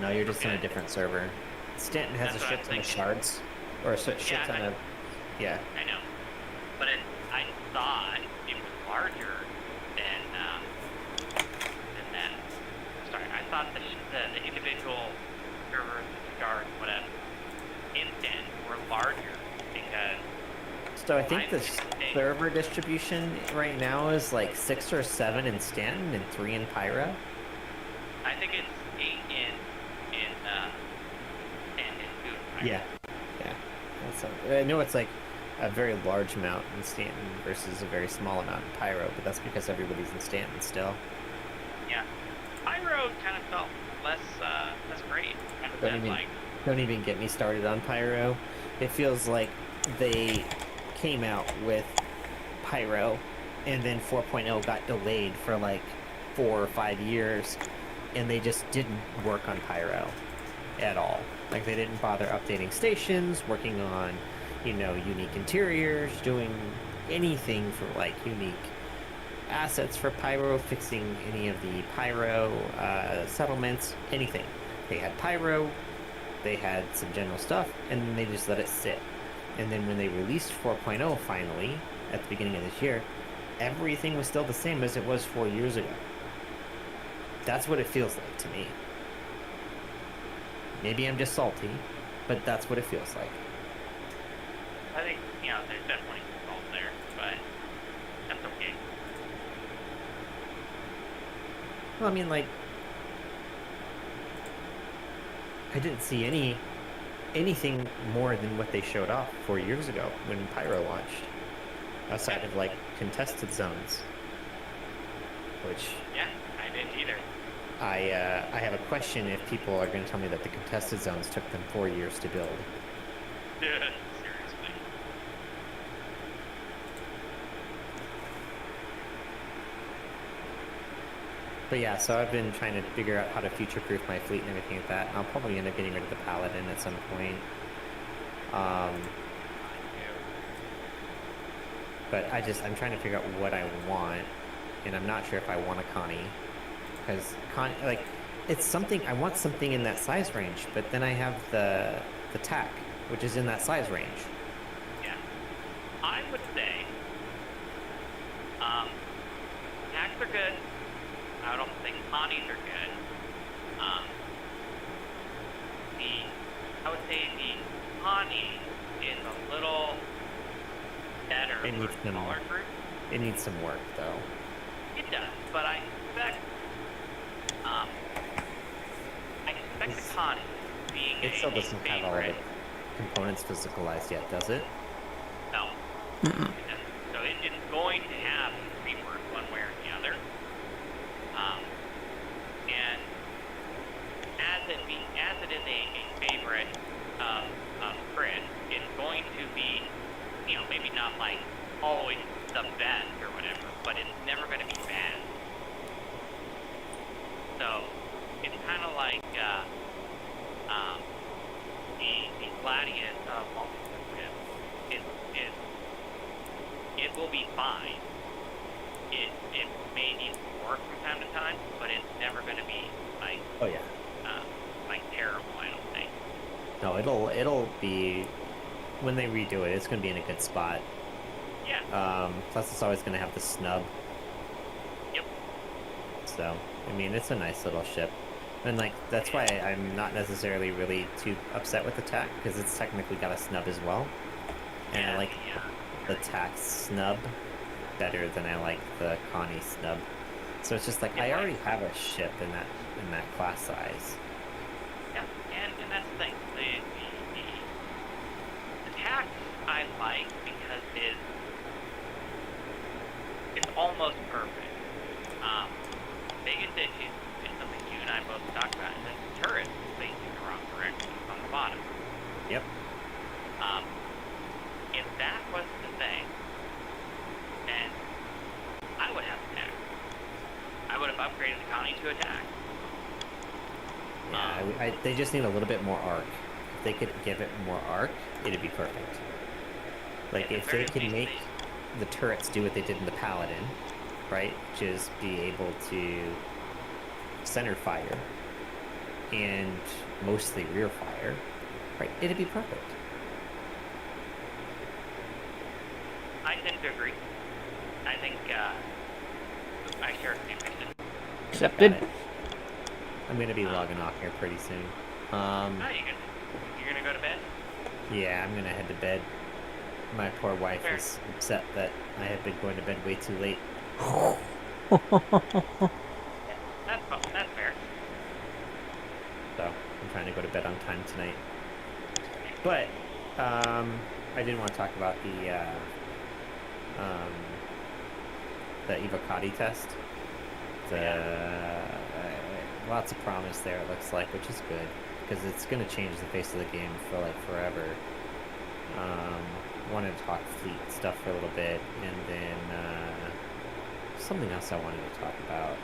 No, you're just on a different server. Stanton has That's a what shit I'm ton of thinking. shards. Or a shit ton of... Yeah. I know. But I thought it was larger than that. Sorry, I thought the individual servers, the shards, whatever, instant were larger because So I think the server distribution right now is like 6 or 7 in Stanton and 3 in Pyro. I think it's 8 in Food. Yeah. I know it's like a very large amount in Stanton versus a very small amount in Pyro, but that's because everybody's in Stanton still. Yeah. Pyro kind of felt less great. Kind of been like, Don't even get me started on Pyro. It feels like they came out with Pyro, and then 4.0 got delayed for like 4 or 5 years, and they just didn't work on Pyro at all. Like, they didn't bother updating stations, working on, unique interiors, doing anything for like unique assets for Pyro, fixing any of the Pyro settlements, anything. They had Pyro, they had some general stuff, and then they just let it sit. And then when they released 4.0 finally, at the beginning of this year, everything was still the same as it was 4 years ago. That's what it feels like to me. Maybe I'm just salty, but that's what it feels like. I think, there's definitely some salt there, but that's okay. Well, I mean, like, I didn't see anything more than what they showed off 4 years ago when Pyro launched, outside of like contested zones, which Yeah, I didn't either. I have a question if people are going to tell me that the contested zones took them 4 years to build. Seriously. But yeah, so I've been trying to figure out how to future-proof my fleet and everything like that. I'll probably end up getting rid of the Paladin at some point. But I'm trying to figure out what I want, and I'm not sure if I want a Connie, because it's something I want something in that size range, but then I have the TAC, which is in that size range. Yeah. I would say, tags are good. I don't think Connies are good. I would say the Connie is a little better It needs for some- smaller groups. It needs some work, though. It does, but I expect the Connie being It still a doesn't have all the favorite. components physicalized yet, does it? No. It doesn't. So it's going to have rework one way or the other. And as it is a favorite of Chris, it's going to be, maybe not like always the best or whatever, but it's never going to be bad. So it's kind of like the Gladius of multi-system. It will be fine. It may need some work from time to time, but it's never going to be like Oh yeah. terrible. I don't think. No, it'll be when they redo it. It's going to be in a good spot. Yeah. Plus, it's always going to have the snub. Yep. So, I mean, it's a nice little ship, and like that's why I'm not necessarily really too upset with the TAC, because it's technically got a snub as well, and I like the TAC snub better than I like the Connie snub. So it's just like I already have a ship in that class size. Yeah, and that's the thing. The tax I like because it's almost perfect. Biggest issue is something you and I both talked about, is that the turret is facing the wrong direction on the bottom. Yep. If that was the thing, then I would have attack. I would have upgraded the Connie to attack. Yeah, they just need a little bit more arc. If they could give it more arc, it'd be perfect. Like, if they could make the turrets do what they did in the Paladin, right? Just be able to center fire and mostly rear fire, right? It'd be perfect. I tend to agree. I think I share the same vision. Accepted. Got it. I'm going to be logging off here pretty soon. Oh, you're gonna go to bed? Yeah, I'm going to head to bed. My poor wife Fair. is upset that I have been going to bed way too late. That's fair. So I'm trying to go to bed on time tonight. But I did want to talk about the Evocati test. Lots of promise there, it looks like, which is good, because it's going to change the face of the game for like forever. Wanted to talk fleet stuff for a little bit, and then something else I wanted to talk about.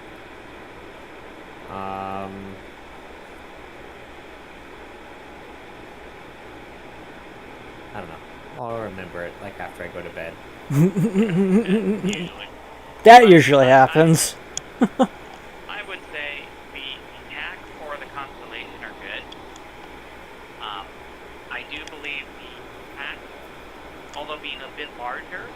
I don't know. I'll remember it like after I go to bed. Usually. That usually happens. I would say the attack or the constellation are good. I do believe the attack, although being a bit larger,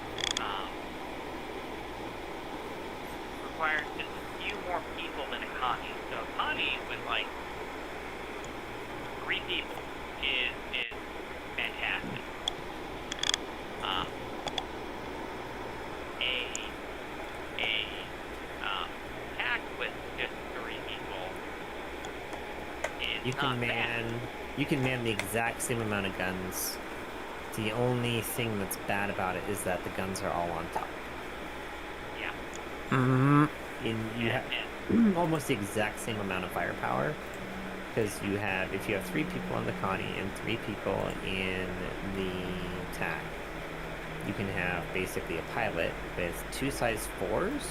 requires just a few more people than a Connie. So Connie with like 3 people is fantastic. Attack with just 3 people is You not can bad. man the exact same amount of guns. The only thing that's bad about it is that the guns are all on top. Yeah. Mm, You have And almost the exact same amount of firepower, because if you have 3 people on the Connie and 3 people in the TAC, you can have basically a pilot with 2 size 4s,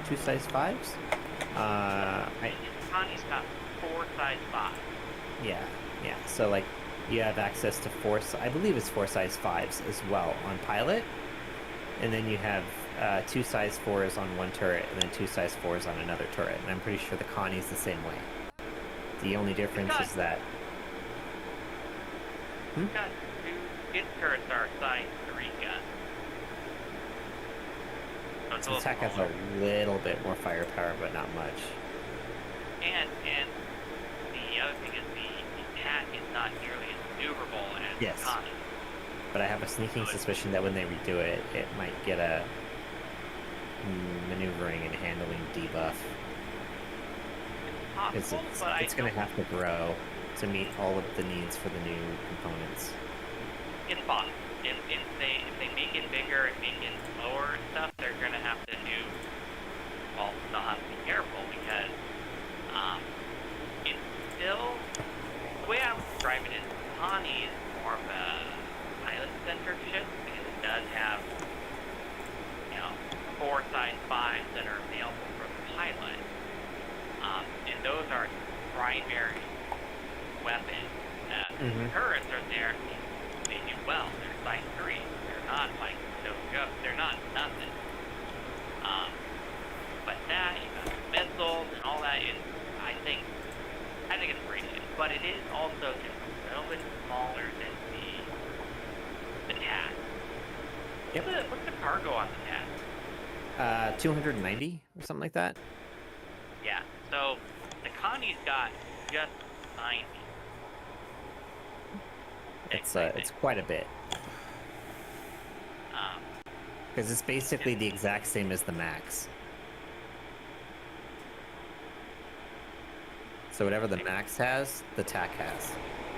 2 size 5s. Connie's got 4 size 5. Yeah. So like, you have access to I believe it's 4 size 5s as well on pilot, and then you have 2 size 4s on one turret, and then 2 size 4s on another turret. And I'm pretty sure the Connie's the same way. The only difference is that It's got 2. Its turrets are size 3 guns. So it's a the little TAC has smaller. a little bit more firepower, but not much. And the other thing is the TAC is not nearly as maneuverable as Yes. the Connie. But I have a sneaking suspicion that when they redo it, it might get a maneuvering and handling debuff. Because Possible, but it's going to have to grow to meet all of the needs for the new components. it's possible. If they make it bigger and make it slower and stuff, they're gonna have to do. Well, they'll have to be careful because it's still the way I'm describing it. Connie is more of a pilot-centered ship because it does have 4 size 5s that are available for the pilot, and those are primary weapons. The turrets are there. They do well. They're size 3. They're not like no joke. They're not nothing. But that, missiles and all that is, I think it's pretty good. But it is also just a little bit smaller than the TAC. Yep. What's the cargo on the TAC? 290 or something like that. Yeah. So the Connie's got just 90. It's quite a bit. Um, Because it's basically the exact same as the Max. So whatever the Max has, the TAC has,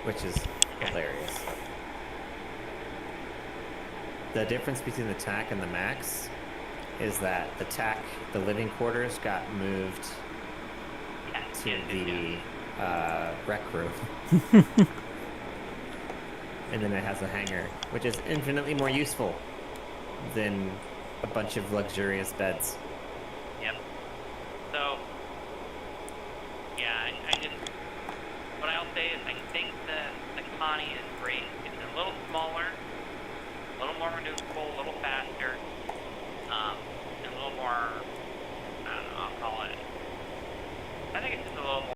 which is hilarious. The difference between the TAC and the Max is that the TAC, the living quarters, got moved to the rec room. And then it has a hangar, which is infinitely more useful than a bunch of luxurious beds.